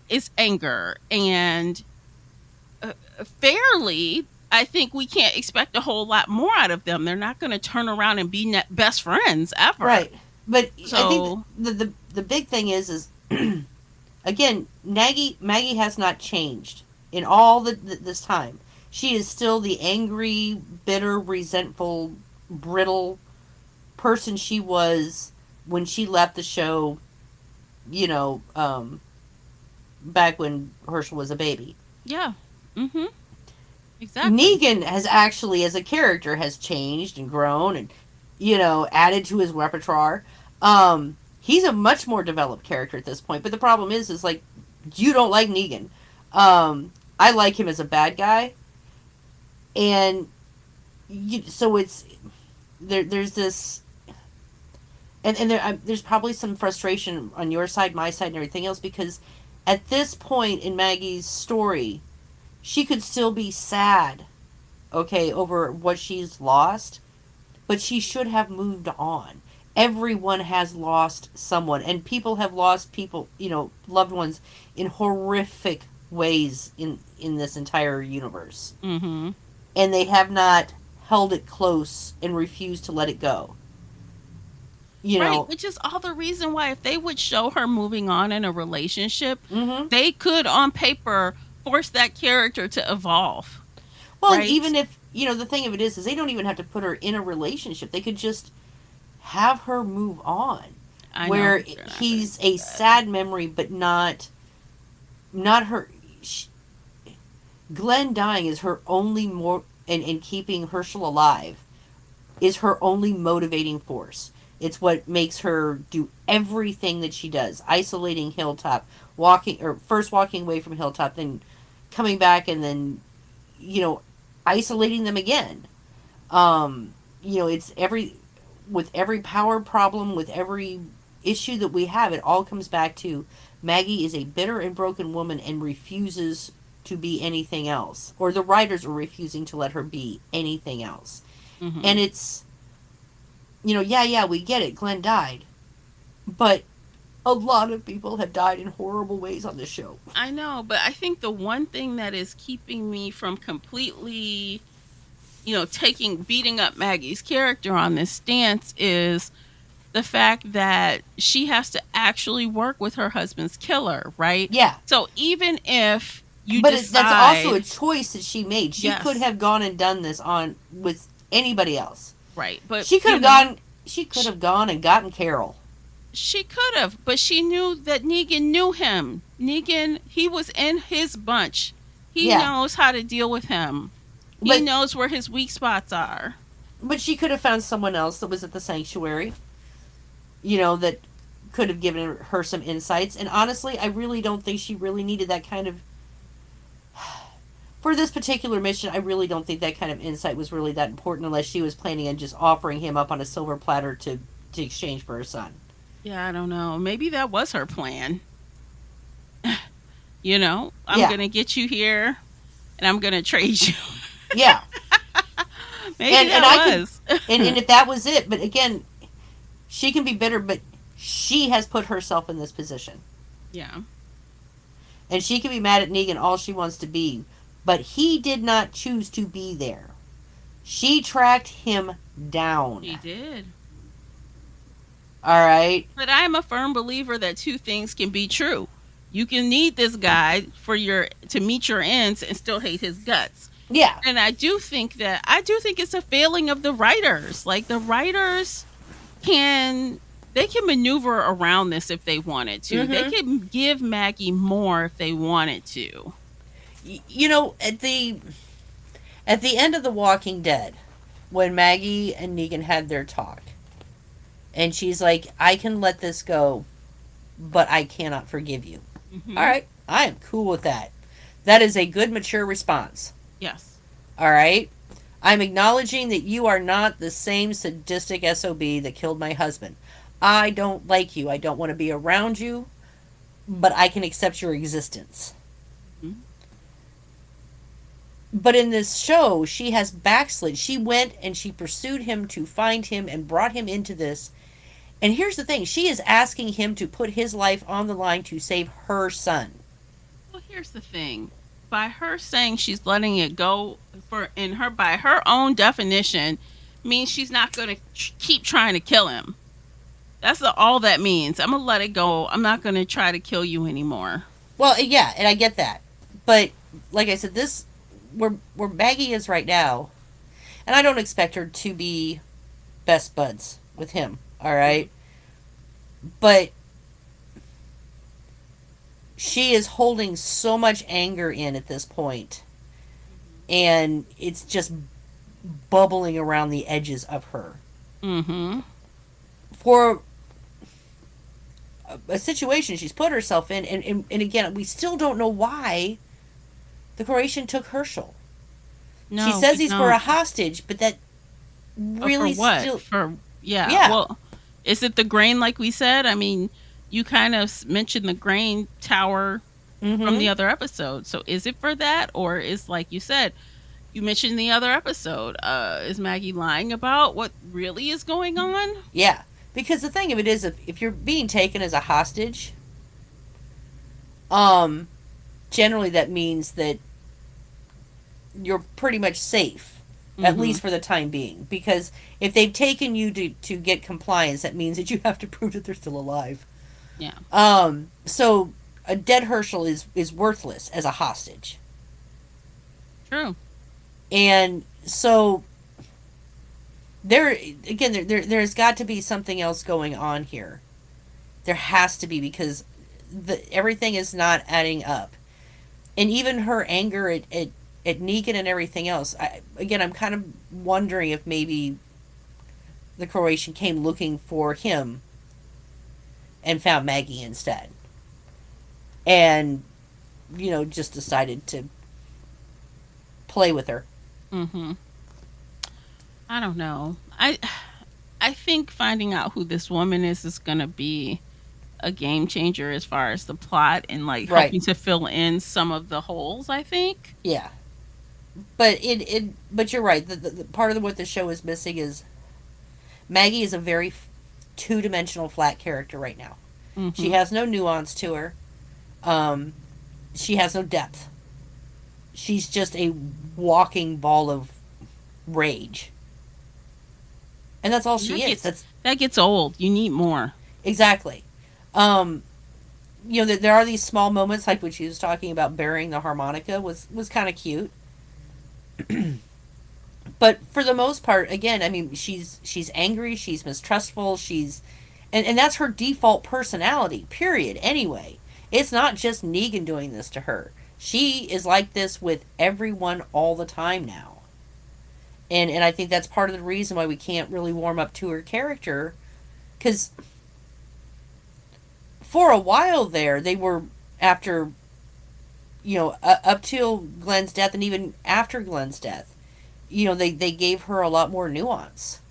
is anger and fairly. I think we can't expect a whole lot more out of them. They're not going to turn around and be best friends ever. Right. But I think So, the big thing is again, Maggie has not changed in all this time. She is still the angry, bitter, resentful, brittle person she was when she left the show. You know, back when Herschel was a baby. yeah. Mhm. Exactly. Negan has actually, as a character, has changed and grown and added to his repertoire. He's a much more developed character at this point. But the problem is like you don't like Negan. I like him as a bad guy, and so it's there. There's this, and there's probably some frustration on your side, my side, and everything else because at this point in Maggie's story, she could still be sad, okay, over what she's lost, but she should have moved on. Everyone has lost someone, and people have lost people, loved ones in horrific ways in this entire universe, Mhm. and they have not held it close and refused to let it go. You Right, know, which is all the reason why if they would show her moving on in a relationship, mm-hmm. they could on paper force that character to evolve, Well, and right? the thing of it is they don't even have to put her in a relationship. They could just have her move on, I know where they're not gonna he's do a that. sad memory, but not her. Glenn dying is her only more, and keeping Herschel alive is her only motivating force. It's what makes her do everything that she does. Isolating Hilltop, first walking away from Hilltop, then coming back, and then, isolating them again. It's with every power problem, with every issue that we have, it all comes back to Maggie is a bitter and broken woman and refuses to be anything else. Or the writers are refusing to let her be anything else. Hmm. And it's, yeah, we get it. Glenn died. But a lot of people have died in horrible ways on this show. I know, but I think the one thing that is keeping me from completely, beating up Maggie's character on this stance is the fact that she has to actually work with her husband's killer, right? Yeah. So even if you But that's also a decide, choice that she made. She could yes, have gone and done this on with anybody else. right, but She could have gone. She could have gone and gotten Carol. she could have, but she knew that Negan knew him. Negan, he was in his bunch. He Yeah, knows how to deal with him. He but knows where his weak spots are. she could have found someone else that was at the sanctuary. That could have given her some insights. And honestly, I really don't think she really needed that kind of. For this particular mission, I really don't think that kind of insight was really that important unless she was planning on just offering him up on a silver platter to exchange for her son. Yeah, I don't know. Maybe that was her plan. I'm Yeah, going to get you here and I'm going to trade you. yeah. Maybe And I that could, was. and if that was it, but again, she can be bitter, but she has put herself in this position. Yeah, And she can be mad at Negan all she wants to be, but he did not choose to be there. She tracked him down. she did. All right? But I am a firm believer that two things can be true. You can need this guy to meet your ends and still hate his guts. Yeah. And I do think it's a failing of the writers. Like the writers can maneuver around this if they wanted to. They Mm-hmm. can give Maggie more if they wanted to. At the end of The Walking Dead, when Maggie and Negan had their talk, and she's like, I can let this go, but I cannot forgive you. All Hmm. right, I am cool with that. That is a good, mature response. Yes. All right? I'm acknowledging that you are not the same sadistic SOB that killed my husband. I don't like you. I don't want to be around you, but I can accept your existence. Mhm. But in this show, she has backslid. She went and she pursued him to find him and brought him into this. And here's the thing, she is asking him to put his life on the line to save her son. Well, here's the thing. By her saying she's letting it go by her own definition means she's not going to keep trying to kill him. All that means. I'm going to let it go. I'm not going to try to kill you anymore. Well, yeah, and I get that. But like I said, this where Maggie is right now, and I don't expect her to be best buds with him, all right? But she is holding so much anger in at this point, and it's just bubbling around the edges of her. Mm-hmm. For a situation she's put herself in, and again, we still don't know why the Croatian took Herschel. She No, says we he's for a don't. hostage, but that For really what? still. Yeah. Yeah. Well, is it the grain like we said? I mean, you kind of mentioned the grain tower from Mm-hmm. the other episode. So is it for that, or is, like you said, you mentioned the other episode, is Maggie lying about what really is going on? Yeah. Because the thing of it is, if you're being taken as a hostage, um, generally that means that you're pretty much safe, at Mm-hmm. least for the time being. Because if they've taken you to get compliance, that means that you have to prove that they're still alive. Yeah. So a dead Herschel is worthless as a hostage. True. And So there again, there's got to be something else going on here. There has to be, because everything is not adding up, and even her anger at Negan and everything else. I'm kind of wondering if maybe the Croatian came looking for him and found Maggie instead, and just decided to play with her. Mm-hmm. I don't know. I think finding out who this woman is gonna be a game changer as far as the plot and like Right. helping to fill in some of the holes, I think. Yeah. But you're right. The part of what the show is missing is Maggie is a very two-dimensional flat character right now. She Mm-hmm. has no nuance to her. Um, she has no depth. She's just a walking ball of rage, and that's all she That is. gets That's that gets old. You need more. exactly. Um, there are these small moments, like when she was talking about burying the harmonica, was kind of cute. But for the most part, again, I mean, she's angry, she's mistrustful, and that's her default personality. Period. Anyway, it's not just Negan doing this to her. She is like this with everyone all the time now. And I think that's part of the reason why we can't really warm up to her character, because for a while there, they were, after, up till Glenn's death, and even after Glenn's death, they gave her a lot more nuance.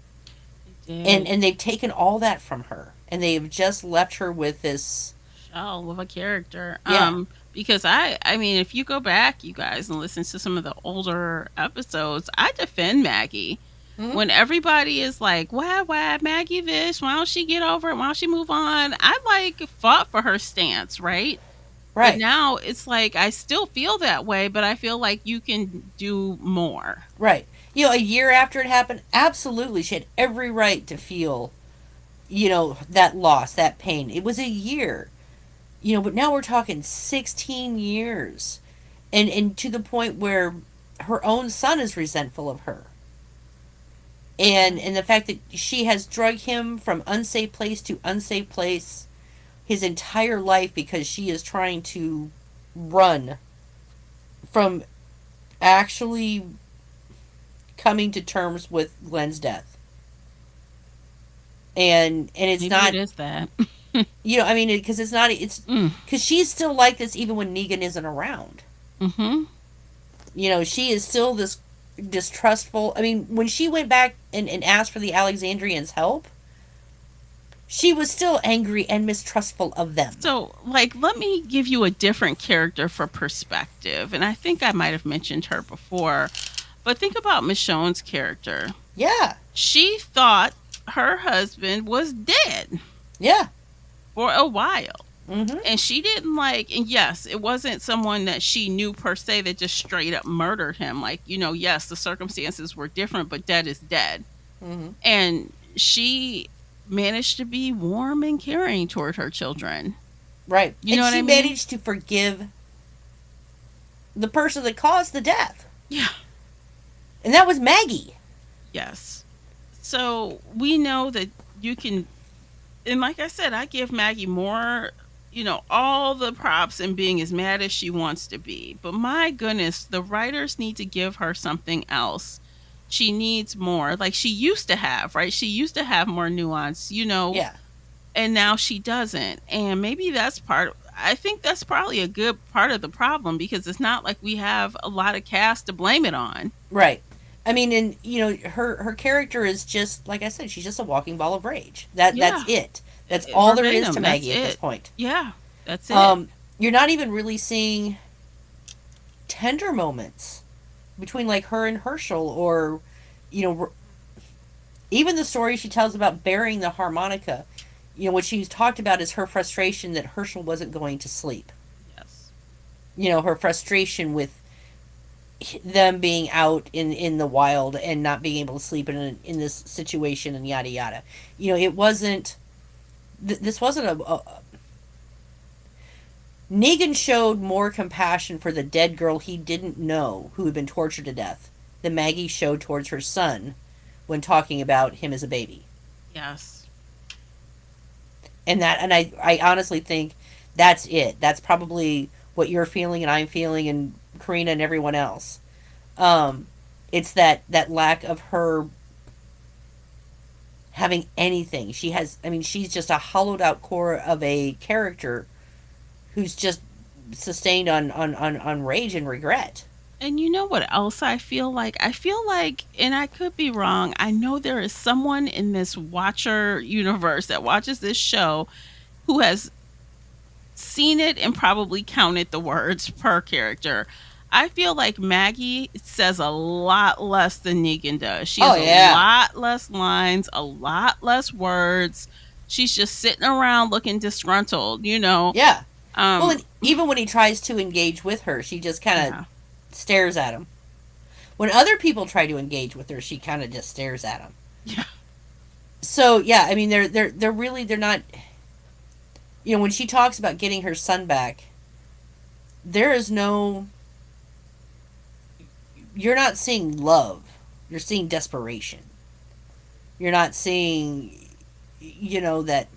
They did. And they've taken all that from her, and they've just left her with this. Shell of a character. Yeah. Because I mean, if you go back, you guys, and listen to some of the older episodes, I defend Maggie. Mm-hmm. When everybody is like, why Maggie this? Why don't she get over it? Why don't she move on? I like fought for her stance, right? But Right. now it's like I still feel that way, but I feel like you can do more. Right. A year after it happened, absolutely, she had every right to feel, that loss, that pain. It was a year, but now we're talking 16 years, and to the point where her own son is resentful of her, and the fact that she has drug him from unsafe place to unsafe place his entire life, because she is trying to run from actually coming to terms with Glenn's death. And it's Maybe it not, is that. I mean, because it's not, it's Mm. because she's still like this even when Negan isn't around. Mm-hmm. She is still this distrustful. I mean, when she went back and asked for the Alexandrians' help, she was still angry and mistrustful of them. So, like, let me give you a different character for perspective. And I think I might have mentioned her before. But think about Michonne's character. Yeah. She thought her husband was dead Yeah. for a while. Mm-hmm. And she didn't like, and yes, it wasn't someone that she knew per se that just straight up murdered him. Like, yes, the circumstances were different, but dead is dead. Mm-hmm. And she managed to be warm and caring toward her children. Right. You And know what she I mean? managed to forgive the person that caused the death. Yeah. And that was Maggie. Yes. So we know that you can, and like I said, I give Maggie more, all the props and being as mad as she wants to be. But my goodness, the writers need to give her something else. She needs more, like she used to have, right? She used to have more nuance, Yeah. and now she doesn't. And maybe I think that's probably a good part of the problem, because it's not like we have a lot of cast to blame it on. Right. I mean, and her character is just, like I said, she's just a walking ball of rage. Yeah. That's it. That's all there is Verbatim, to that's Maggie at this it. point. Yeah, that's it. You're not even really seeing tender moments between like her and Herschel, or even the story she tells about burying the harmonica. What she's talked about is her frustration that Herschel wasn't going to sleep. Yes. Her frustration with them being out in the wild and not being able to sleep in this situation, and yada yada. It wasn't. This wasn't a. Negan showed more compassion for the dead girl he didn't know, who had been tortured to death, that Maggie showed towards her son when talking about him as a baby. Yes. And I honestly think that's it. That's probably what you're feeling and I'm feeling and Karina and everyone else. Um, it's that lack of her having anything. She has. I mean, she's just a hollowed out core of a character who's just sustained on rage and regret. And you know what else I feel like? I feel like, and I could be wrong, I know there is someone in this Watcher universe that watches this show who has seen it and probably counted the words per character. I feel like Maggie says a lot less than Negan does. She Oh has a yeah, lot less lines, a lot less words. She's just sitting around looking disgruntled, you know. yeah. Well, Um, and even when he tries to engage with her, she just kind yeah. of stares at him. When other people try to engage with her, she kind of just stares at him. Yeah. So yeah, I mean, they're really they're not. You know, when she talks about getting her son back, there is no. You're not seeing love. You're seeing desperation. You're not seeing, that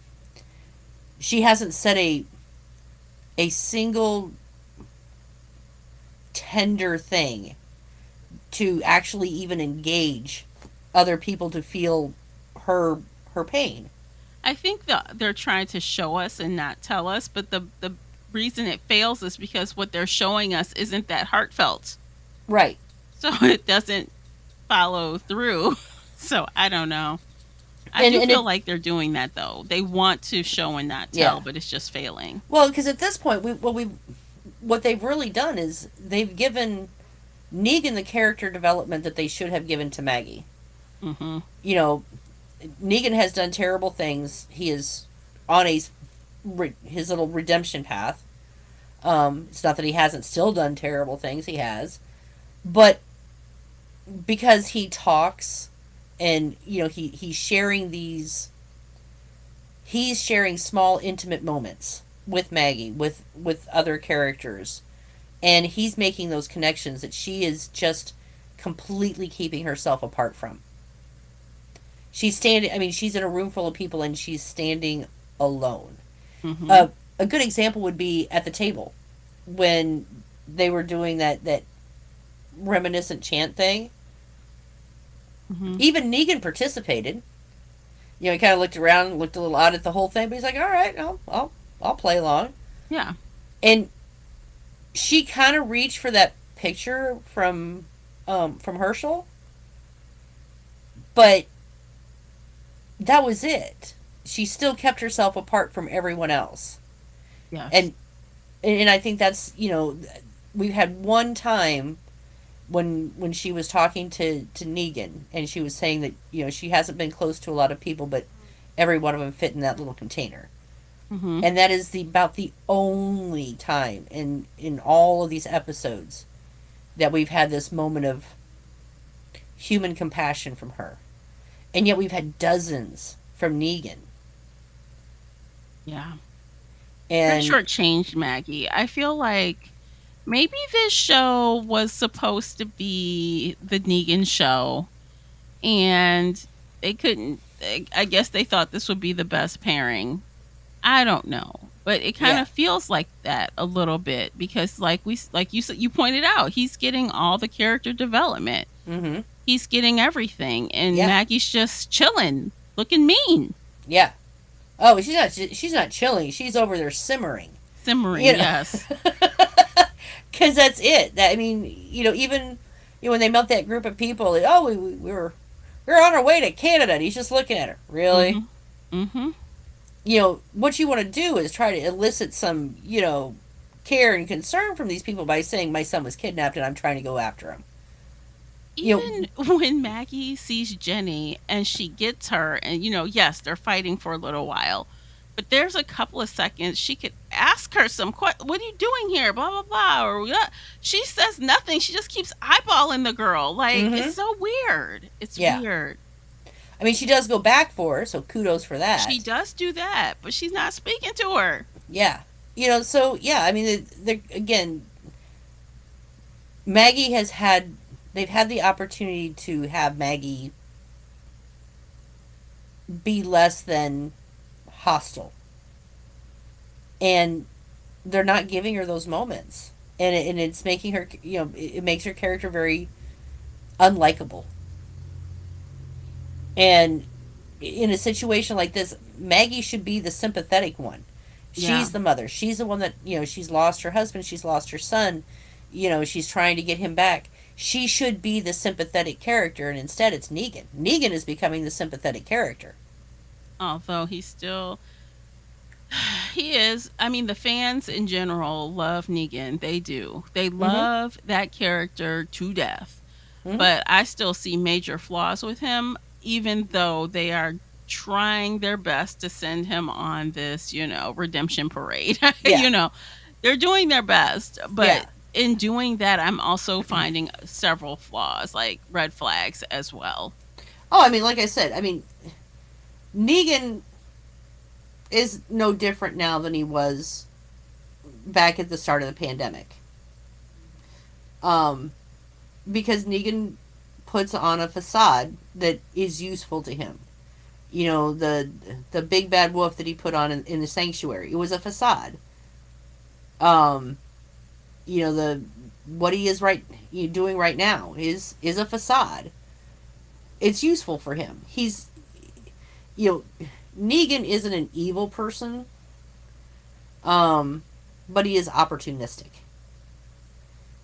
she hasn't said a single tender thing to actually even engage other people to feel her her pain. I think they're trying to show us and not tell us, but the reason it fails is because what they're showing us isn't that heartfelt. Right. So it doesn't follow through. So I don't know. I And do and feel it like they're doing that though. They want to show and not tell, yeah. but it's just failing. Well, because at this point, what they've really done is they've given Negan the character development that they should have given to Maggie. Mm-hmm. You know, Negan has done terrible things. He is on his little redemption path. It's not that he hasn't still done terrible things. He has, but because he talks, and he's sharing small intimate moments with Maggie, with other characters, and he's making those connections that she is just completely keeping herself apart from. She's standing. I mean, she's in a room full of people, and she's standing alone. Mm-hmm. Uh, a good example would be at the table when they were doing that reminiscent chant thing. Mm-hmm. Even Negan participated. He kind of looked around, looked a little odd at the whole thing, but he's like, "All right, I'll play along." Yeah. And she kind of reached for that picture from Herschel, but that was it. She still kept herself apart from everyone else, Yes. and and I think that's we've had one time when she was talking to Negan, and she was saying that she hasn't been close to a lot of people, but every one of them fit in that little container. Mm-hmm. And that is about the only time in all of these episodes that we've had this moment of human compassion from her. And yet we've had dozens from Negan. Yeah. They And shortchanged Maggie. I feel like maybe this show was supposed to be the Negan show, and they couldn't. I guess they thought this would be the best pairing. I don't know, but it kind yeah. of feels like that a little bit because, like you said, you pointed out, he's getting all the character development. Mm-hmm. He's getting everything, and Yeah. Maggie's just chilling, looking mean, Yeah. Oh, she's not chilling. She's over there simmering. simmering. You know. Yes. Cuz that's it. That I mean, even when they met that group of people, like, oh, we were on our way to Canada, and he's just looking at her. Really? Mhm. Mhm. What you want to do is try to elicit some, care and concern from these people by saying my son was kidnapped and I'm trying to go after him. You know, Even when Maggie sees Jenny and she gets her, and yes, they're fighting for a little while, but there's a couple of seconds she could ask her some what are you doing here, blah blah blah, or yeah. She says nothing. She just keeps eyeballing the girl. Like, hmm it's so weird. It's yeah. weird. I mean, she does go back for her, so kudos for that. She does do that, but she's not speaking to her. Yeah. So yeah, I mean, again, Maggie has had they've had the opportunity to have Maggie be less than hostile, and they're not giving her those moments, and it's making her, it makes her character very unlikable. And in a situation like this, Maggie should be the sympathetic one. Yeah. She's the mother. She's the one that, she's lost her husband, she's lost her son, she's trying to get him back. She should be the sympathetic character, and instead it's Negan. Negan is becoming the sympathetic character. Although he's still he is. I mean, the fans in general love Negan. They do. They Mm-hmm. love that character to death. Mm-hmm. But I still see major flaws with him, even though they are trying their best to send him on this, redemption parade. Yeah. They're doing their best. Yeah. But in doing that, I'm also finding several flaws, like red flags as well. Oh, I mean, like I said, I mean, Negan is no different now than he was back at the start of the pandemic. Um, because Negan puts on a facade that is useful to him. The big bad wolf that he put on in the sanctuary, it was a facade. Um, the what he is doing right now is a facade. It's useful for him. You Negan isn't an evil person, but he is opportunistic.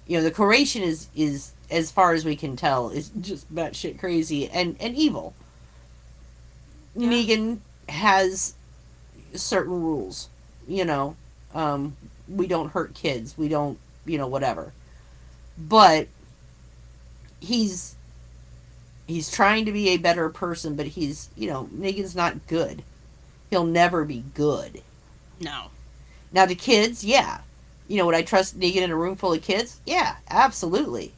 The Croatian is as far as we can tell is just batshit crazy and evil. Yeah. Negan has certain rules. You know, we don't hurt kids. We don't, whatever. But he's he's trying to be a better person, but Negan's not good. He'll never be good. No. Now to kids, yeah. Would I trust Negan in a room full of kids? Yeah, absolutely.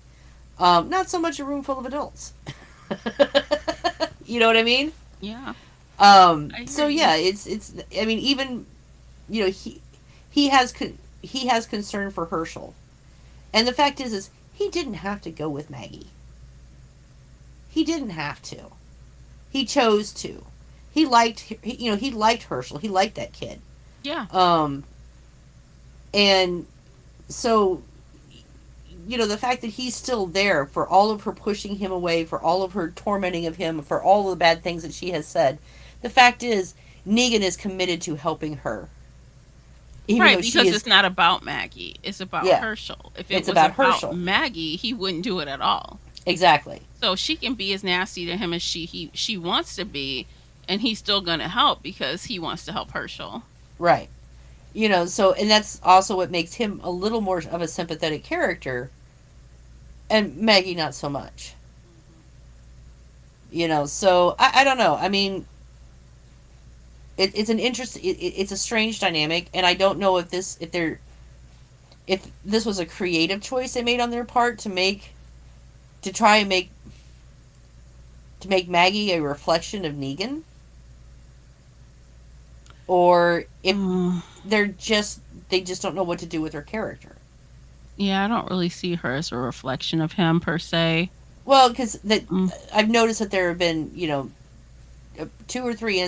Not so much a room full of adults. You know what I mean? Yeah. I hear So you. yeah, it's. I mean, even he has he has concern for Herschel, and the fact is he didn't have to go with Maggie. He didn't have to. He chose to. He liked Herschel. He liked that kid. Yeah. Um, and so the fact that he's still there for all of her pushing him away, for all of her tormenting of him, for all of the bad things that she has said, the fact is Negan is committed to helping her, even Right, though she because is. it's not about Maggie. It's about Yeah, Herschel. If it it's was about about Herschel. Maggie, he wouldn't do it at all. Exactly. So she can be as nasty to him as she wants to be, and he's still gonna help because he wants to help Herschel. Right. So, and that's also what makes him a little more of a sympathetic character, and Maggie not so much. So I don't know. I mean, it's an interest. It's a strange dynamic, and I don't know if this was a creative choice they made on their part to try and make Maggie a reflection of Negan, or if Mm, they just don't know what to do with her character. yeah, I don't really see her as a reflection of him per se. Well, because that Mm, I've noticed that there have been two or three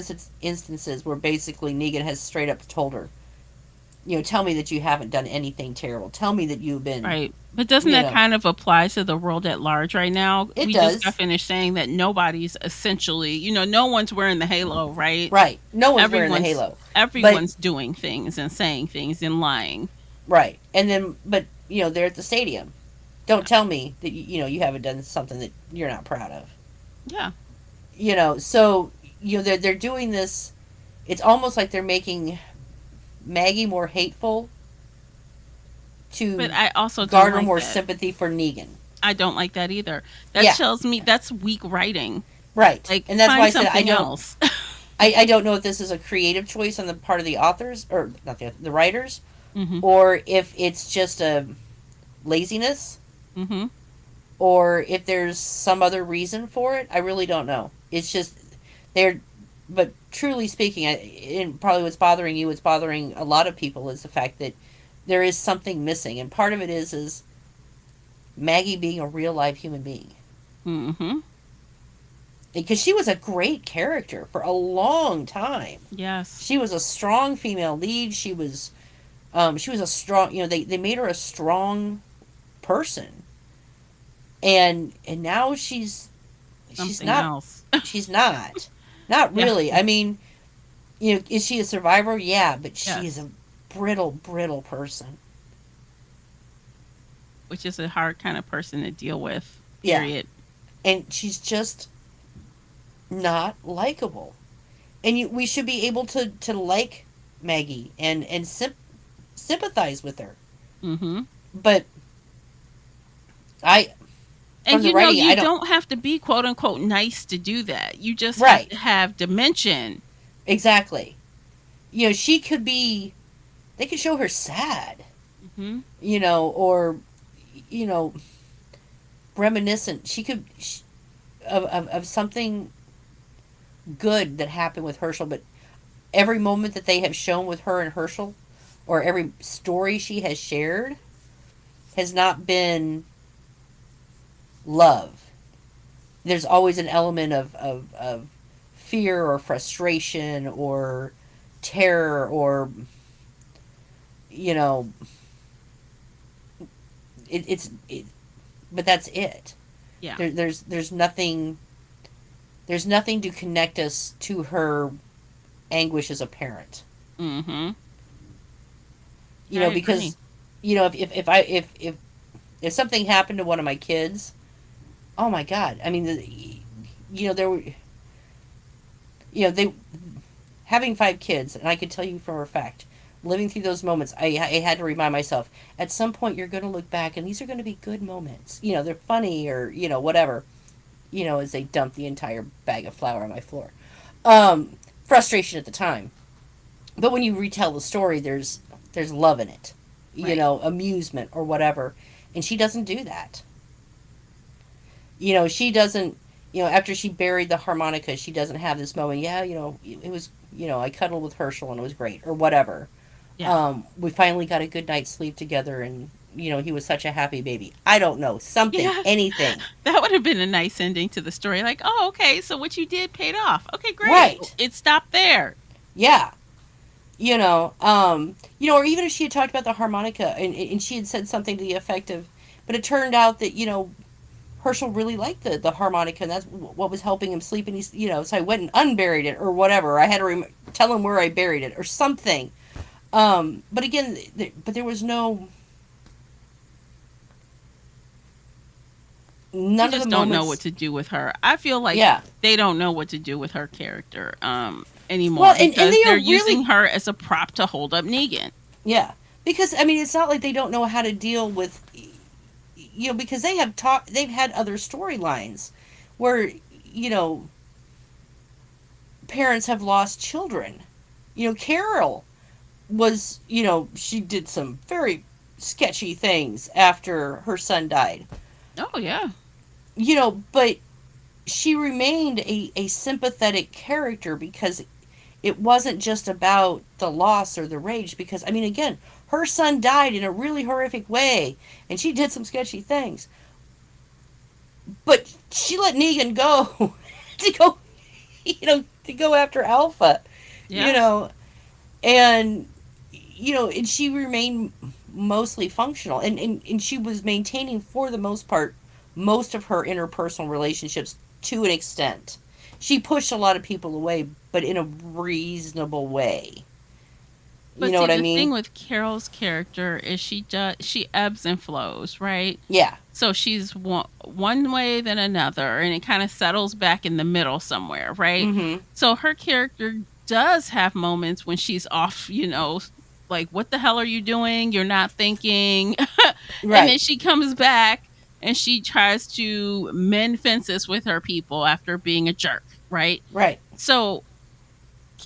instances where basically Negan has straight up told her, tell me that you haven't done anything terrible. Tell me that you've been, right. But doesn't you that know, kind of apply to the world at large right now? it We just got does. finished saying that nobody's essentially, no one's wearing the halo, right? Right. No one's wearing the Everyone's halo. But, everyone's doing things and saying things and lying. right. And then, but, they're at the stadium. Don't tell me that, you haven't done something that you're not proud of. Yeah. So, they're doing this. It's almost like they're making Maggie more hateful But to I also don't garner like more that. sympathy for Negan. I don't like that either. That Yeah. tells me that's weak writing. Right. Like, And that's why find I said something else. I don't know if this is a creative choice on the part of the authors, or not the writers, Hmm. or if it's just a laziness, Hmm. or if there's some other reason for it. I really don't know. It's just they're, but truly speaking, and probably what's bothering a lot of people is the fact that there is something missing, and part of it is Maggie being a real live human being. Mm-hmm. Because she was a great character for a long time. Yes. She was a strong female lead. She was a strong, they made her a strong person. And now she's Something not else. she's not. Not Yeah. really. I mean, is she a survivor? Yeah, but she is Yes. a brittle person. Which is a hard kind of person to deal with. Yeah. Period. And she's just not likable. And we should be able to like Maggie and sympathize with her. Mm-hmm. But I from And the you know, writing, I you don't. don't have to be quote unquote nice to do that. You just have Right. to have dimension. Exactly. She could be. They could show her sad. Mm-hmm. Or you know, reminiscent. She could of something good that happened with Herschel, but every moment that they have shown with her and Herschel, or every story she has shared, has not been love. There's always an element of fear or frustration or terror or you know it but that's it. Yeah. There's nothing to connect us to her anguish as a parent. Mm-hmm. I agree. Because if something happened to one of my kids, oh my god, I mean there were they having 5 kids, and I could tell you for a fact, living through those moments, I had to remind myself, at some point you're going to look back and these are going to be good moments. They're funny or whatever. As they dump the entire bag of flour on my floor. Frustration at the time, but when you retell the story, there's love in it, Right. amusement or whatever, and she doesn't do that. She doesn't. After she buried the harmonica, she doesn't have this moment. Yeah, it was. I cuddled with Herschel and it was great or whatever. Yeah. We finally got a good night's sleep together, and he was such a happy baby. I don't know, something, Yes. anything. That would have been a nice ending to the story. Like, oh, okay, so what you did paid off. Okay, great. Right. It stopped there. Yeah. Or even if she had talked about the harmonica and she had said something to the effect of, but it turned out that, Herschel really liked the harmonica and that's what was helping him sleep. And he's, so I went and unburied it or whatever. I had to tell him where I buried it or something. But again, but there was They none of the just don't know what moments. to do with her. I feel like Yeah. they don't know what to do with her character Well, anymore and because they are they're really, using her as a prop to hold up Negan. yeah. Because, I mean, it's not like they don't know how to deal with, because they've had other storylines where, you know, parents have lost children. Carol was, she did some very sketchy things after her son died. Oh yeah. But she remained a sympathetic character because it wasn't just about the loss or the rage. Because, I mean, again, her son died in a really horrific way and she did some sketchy things. But she let Negan go to go, to go after Alpha, you Yeah. know, and and she remained mostly functional, and she was maintaining for the most part most of her interpersonal relationships to an extent. She pushed a lot of people away, but in a reasonable way. You But know see, what I the thing mean? with Carol's character is she ebbs and flows, right? Yeah. So she's one way then another, and it kind of settles back in the middle somewhere, right? Mm-hmm. So her character does have moments when she's off, like, what the hell are you doing? You're not thinking. And then Right. she comes back and she tries to mend fences with her people after being a jerk, right? Right. So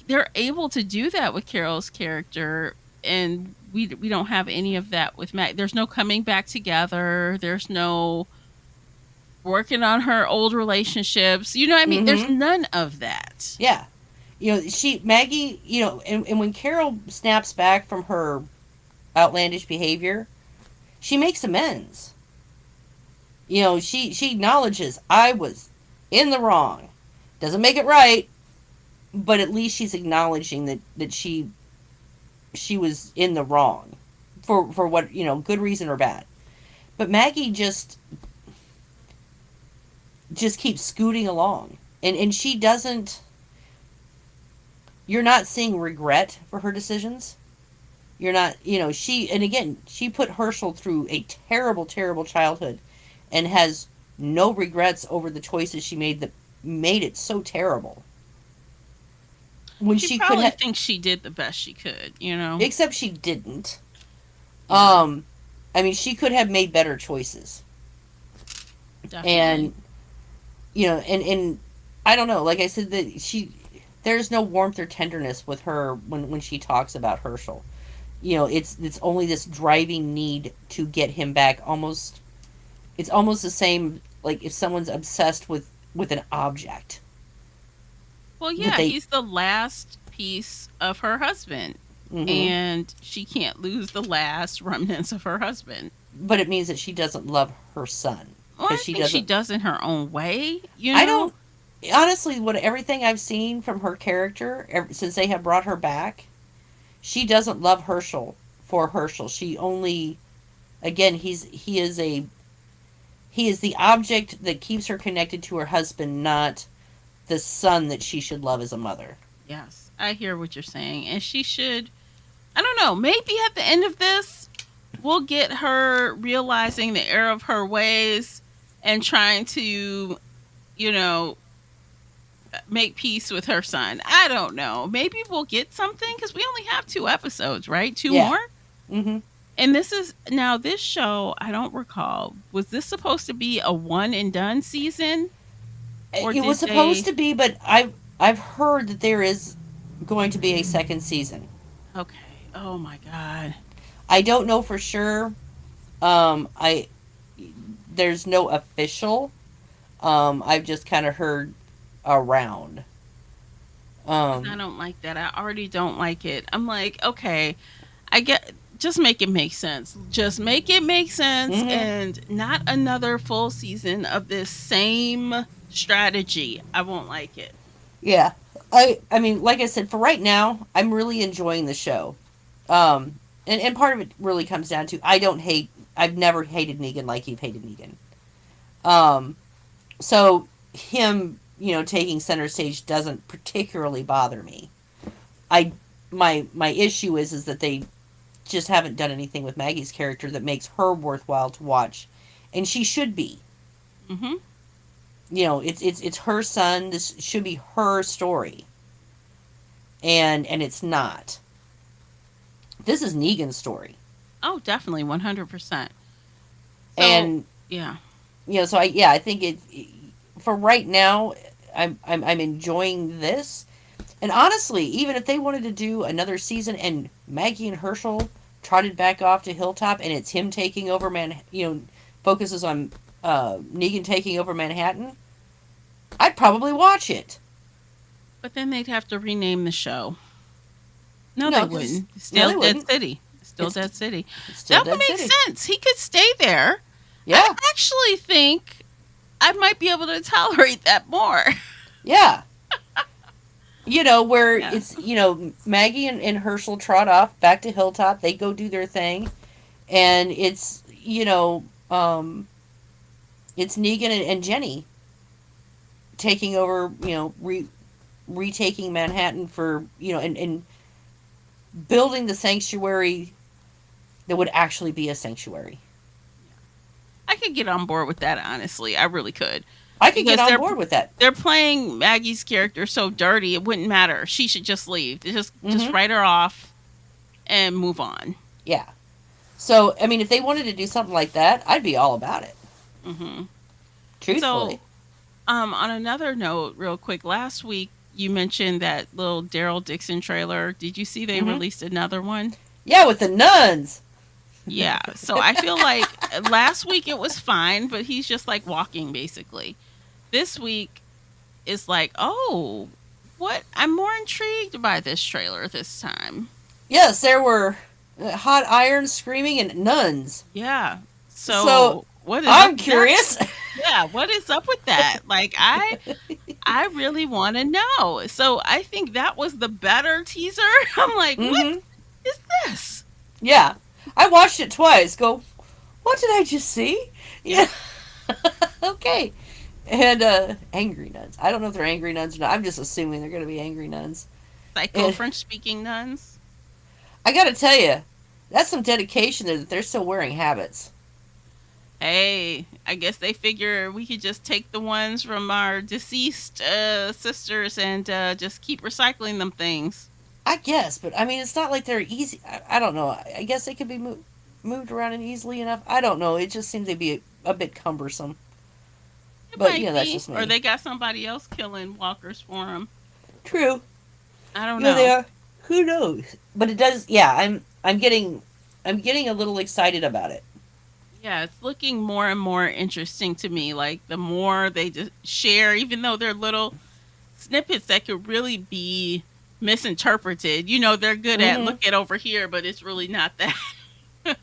they're able to do that with Carol's character, and we don't have any of that with Matt. There's no coming back together. There's no working on her old relationships. You know what I mean? There's Mm-hmm. none of that. Yeah. Maggie, and when Carol snaps back from her outlandish behavior, she makes amends. You know, she acknowledges I was in the wrong. Doesn't make it right, but at least she's acknowledging that she was in the wrong for what, you know, good reason or bad. But Maggie just keeps scooting along. And she doesn't, you're not seeing regret for her decisions. You're not, you know, and again, she put Herschel through a terrible, terrible childhood and has no regrets over the choices she made that made it so terrible. When She she could probably have, thinks she did the best she could, you know? except she didn't. Yeah, Um, I mean, she could have made better choices. definitely. And, you know, and I don't know, like I said, there's no warmth or tenderness with her when she talks about Herschel. You know, it's only this driving need to get him back. Almost, it's almost the same like if someone's obsessed with an object Well, that yeah, they. he's the last piece of her husband, Hmm. and she can't lose the last remnants of her husband. But it means that she doesn't love her son Well, because I she think she doesn't. does in her own way, you I know? don't honestly, what everything I've seen from her character since they have brought her back, she doesn't love Herschel for Herschel. She only, again, he is the object that keeps her connected to her husband, not the son that she should love as a mother. Yes, I hear what you're saying. And she should, I don't know, maybe at the end of this, we'll get her realizing the error of her ways and trying to, you know, make peace with her son. I don't know. Maybe we'll get something because we only have 2 episodes, right? Two Yeah. more? Mm-hmm. And this is now this show, I don't recall. Was this supposed to be a one and done season? Or It was did supposed they to be, but I've heard that there is going to be a second season. okay. Oh my god. I don't know for sure. I There's no official. I've just kind of heard around. I Um, don't like that. I already don't like it. I'm like, okay, I get just make it make sense. Just make it make sense hmm. and not another full season of this same strategy. I won't like it. Yeah. I mean, like I said, for right now, I'm really enjoying the show. And part of it really comes down to I don't hate. I've never hated Negan like you've hated Negan. Um, so him, you know, taking center stage doesn't particularly bother me. I my issue is that they just haven't done anything with Maggie's character that makes her worthwhile to watch, and she should be. Mhm. You know, it's her son. This should be her story, and it's not. This is Negan's story, Oh, definitely 100%. So, and yeah. you know, so I think it for right now. I'm enjoying this, and honestly, even if they wanted to do another season and Maggie and Herschel trotted back off to Hilltop, and it's him taking over you know, focuses on Negan taking over Manhattan, I'd probably watch it. But then they'd have to rename the show. No, they No, because wouldn't. no, Still they Dead wouldn't. City. Still It's Dead City. it's still That would Dead make City. sense. He could stay there. I Yeah, actually think I might be able to tolerate that more. yeah. You know, where Yeah. it's, you know, Maggie and Herschel trot off back to Hilltop. They go do their thing, and it's, you know, it's Negan and Jenny taking over. You know, retaking Manhattan for, you know, and building the sanctuary that would actually be a sanctuary. I could get on board with that, honestly. I really could. I could get Because on board with that. they're playing Maggie's character so dirty, it wouldn't matter. She should just leave. Just Hmm. write her off and move on. Yeah. So, I mean, if they wanted to do something like that, I'd be all about it. Hmm. Truthfully. So, on another note, real quick, last week you mentioned that little Daryl Dixon trailer. Did you see they Hmm. released another one? Yeah, with the nuns. Yeah. So I feel like last week it was fine, but he's just like walking basically. This week is like, oh, what? I'm more intrigued by this trailer this time. Yes, there were hot irons screaming and nuns. Yeah. So, So What is up I'm with that? curious. Yeah, what is up with that? Like I really want to know. So I think that was the better teaser. I'm like, what Mm-hmm. is this? Yeah. I watched it twice. Go, what did I just see? Yep. Yeah. Okay. And angry nuns. I don't know if they're angry nuns or not. I'm just assuming they're going to be angry nuns. Psycho And French speaking nuns. I got to tell you, that's some dedication there that they're still wearing habits. Hey, I guess they figure we could just take the ones from our deceased sisters and just keep recycling them things. I guess, but I mean, it's not like they're easy. I don't know. I guess they could be moved around and easily enough. I don't know. It just seems to be a bit cumbersome. It But might that's be, just or me. they got somebody else killing walkers for them. True. I don't They know. are. Who knows? But it does. Yeah, I'm getting a little excited about it. Yeah, it's looking more and more interesting to me. Like the more they just share, even though they're little snippets that could really be misinterpreted. They're good at Mm-hmm. look at over here, but it's really not that.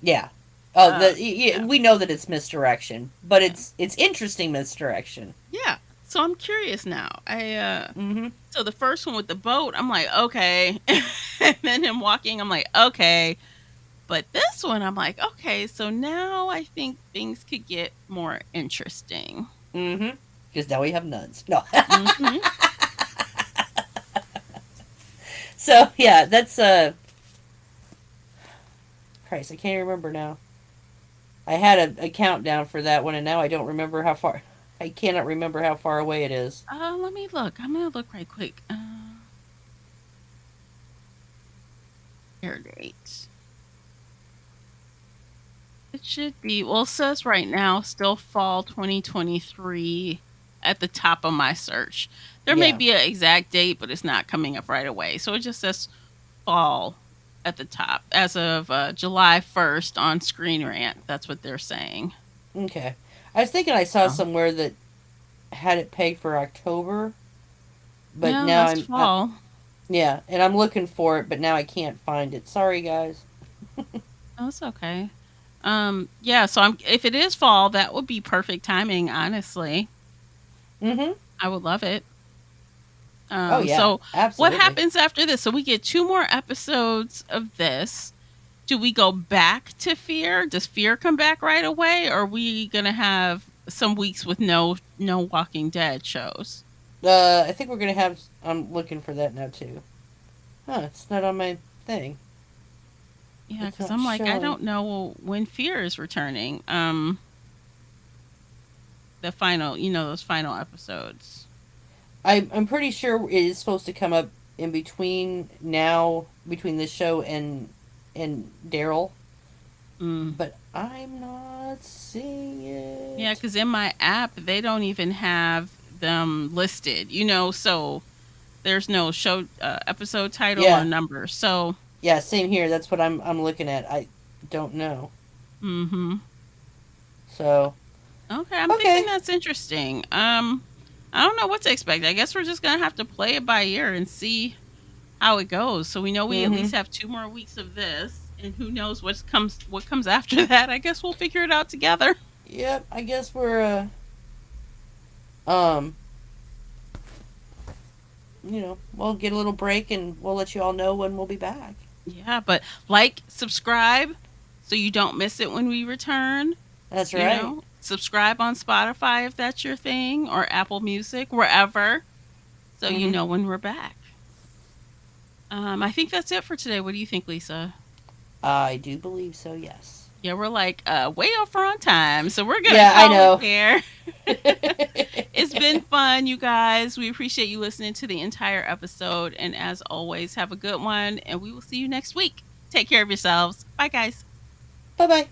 Yeah. Oh, Yeah, we know that it's misdirection, but yeah, it's interesting misdirection. yeah. So I'm curious now. Mm-hmm. So the first one with the boat, I'm like, okay, and then him walking, I'm like, okay. But this one, I'm like, okay. So now I think things could get more interesting. Mm-hmm. Because now we have nuns. No. Hmm. So yeah, that's Christ, I can't remember now. I had a countdown for that one, and now I don't remember how far. I cannot remember how far away it is. Let me look. I'm gonna look right quick. Air date. It should be. Well, it says right now, still fall 2023 at the top of my search. There may Yeah. be an exact date, but it's not coming up right away. So it just says fall at the top as of July 1st on Screen Rant. That's what they're saying. Okay. I was thinking I saw Oh. somewhere that had it pegged for October, but No, now that's fall. yeah, and I'm looking for it, but now I can't find it. Sorry, guys. Oh, it's okay. Yeah, so if it is fall, that would be perfect timing, honestly. Mm-hmm. I would love it. Oh yeah, So what absolutely. happens after this? So we get two more episodes of this. Do we go back to Fear? Does Fear come back right away, or are we gonna have some weeks with no Walking Dead shows? I think we're gonna have. I'm looking for that now too. Huh? It's not on my thing. Yeah, It's because not I'm like, I showing. don't know when Fear is returning. The final, those final episodes. I'm pretty sure it is supposed to come up in between now, between this show and Daryl, Mm. but I'm not seeing Yeah, it. because in my app they don't even have them listed. So there's no show episode title or Yeah, number. So, yeah, same here. That's what I'm looking at. I don't know. mm-hmm. So Okay, I'm thinking okay. that's interesting. I don't know what to expect. I guess we're just gonna have to play it by ear and see how it goes. So we know we at Mm-hmm. least have 2 more weeks of this, and who knows what comes after that. I guess we'll figure it out together. Yep. I guess we're um we'll get a little break and we'll let you all know when we'll be back. Yeah, but like, subscribe so you don't miss it when we return. That's right. Subscribe on Spotify if that's your thing, or Apple Music, wherever, so you Mm-hmm. know when we're back. I think that's it for today. What do you think, Lisa? I do believe so. Yes. Yeah, we're like way over on time, so we're gonna Yeah, I call it know. there. It's been fun, you guys. We appreciate you listening to the entire episode, and as always, have a good one, and we will see you next week. Take care of yourselves. Bye, guys. Bye bye.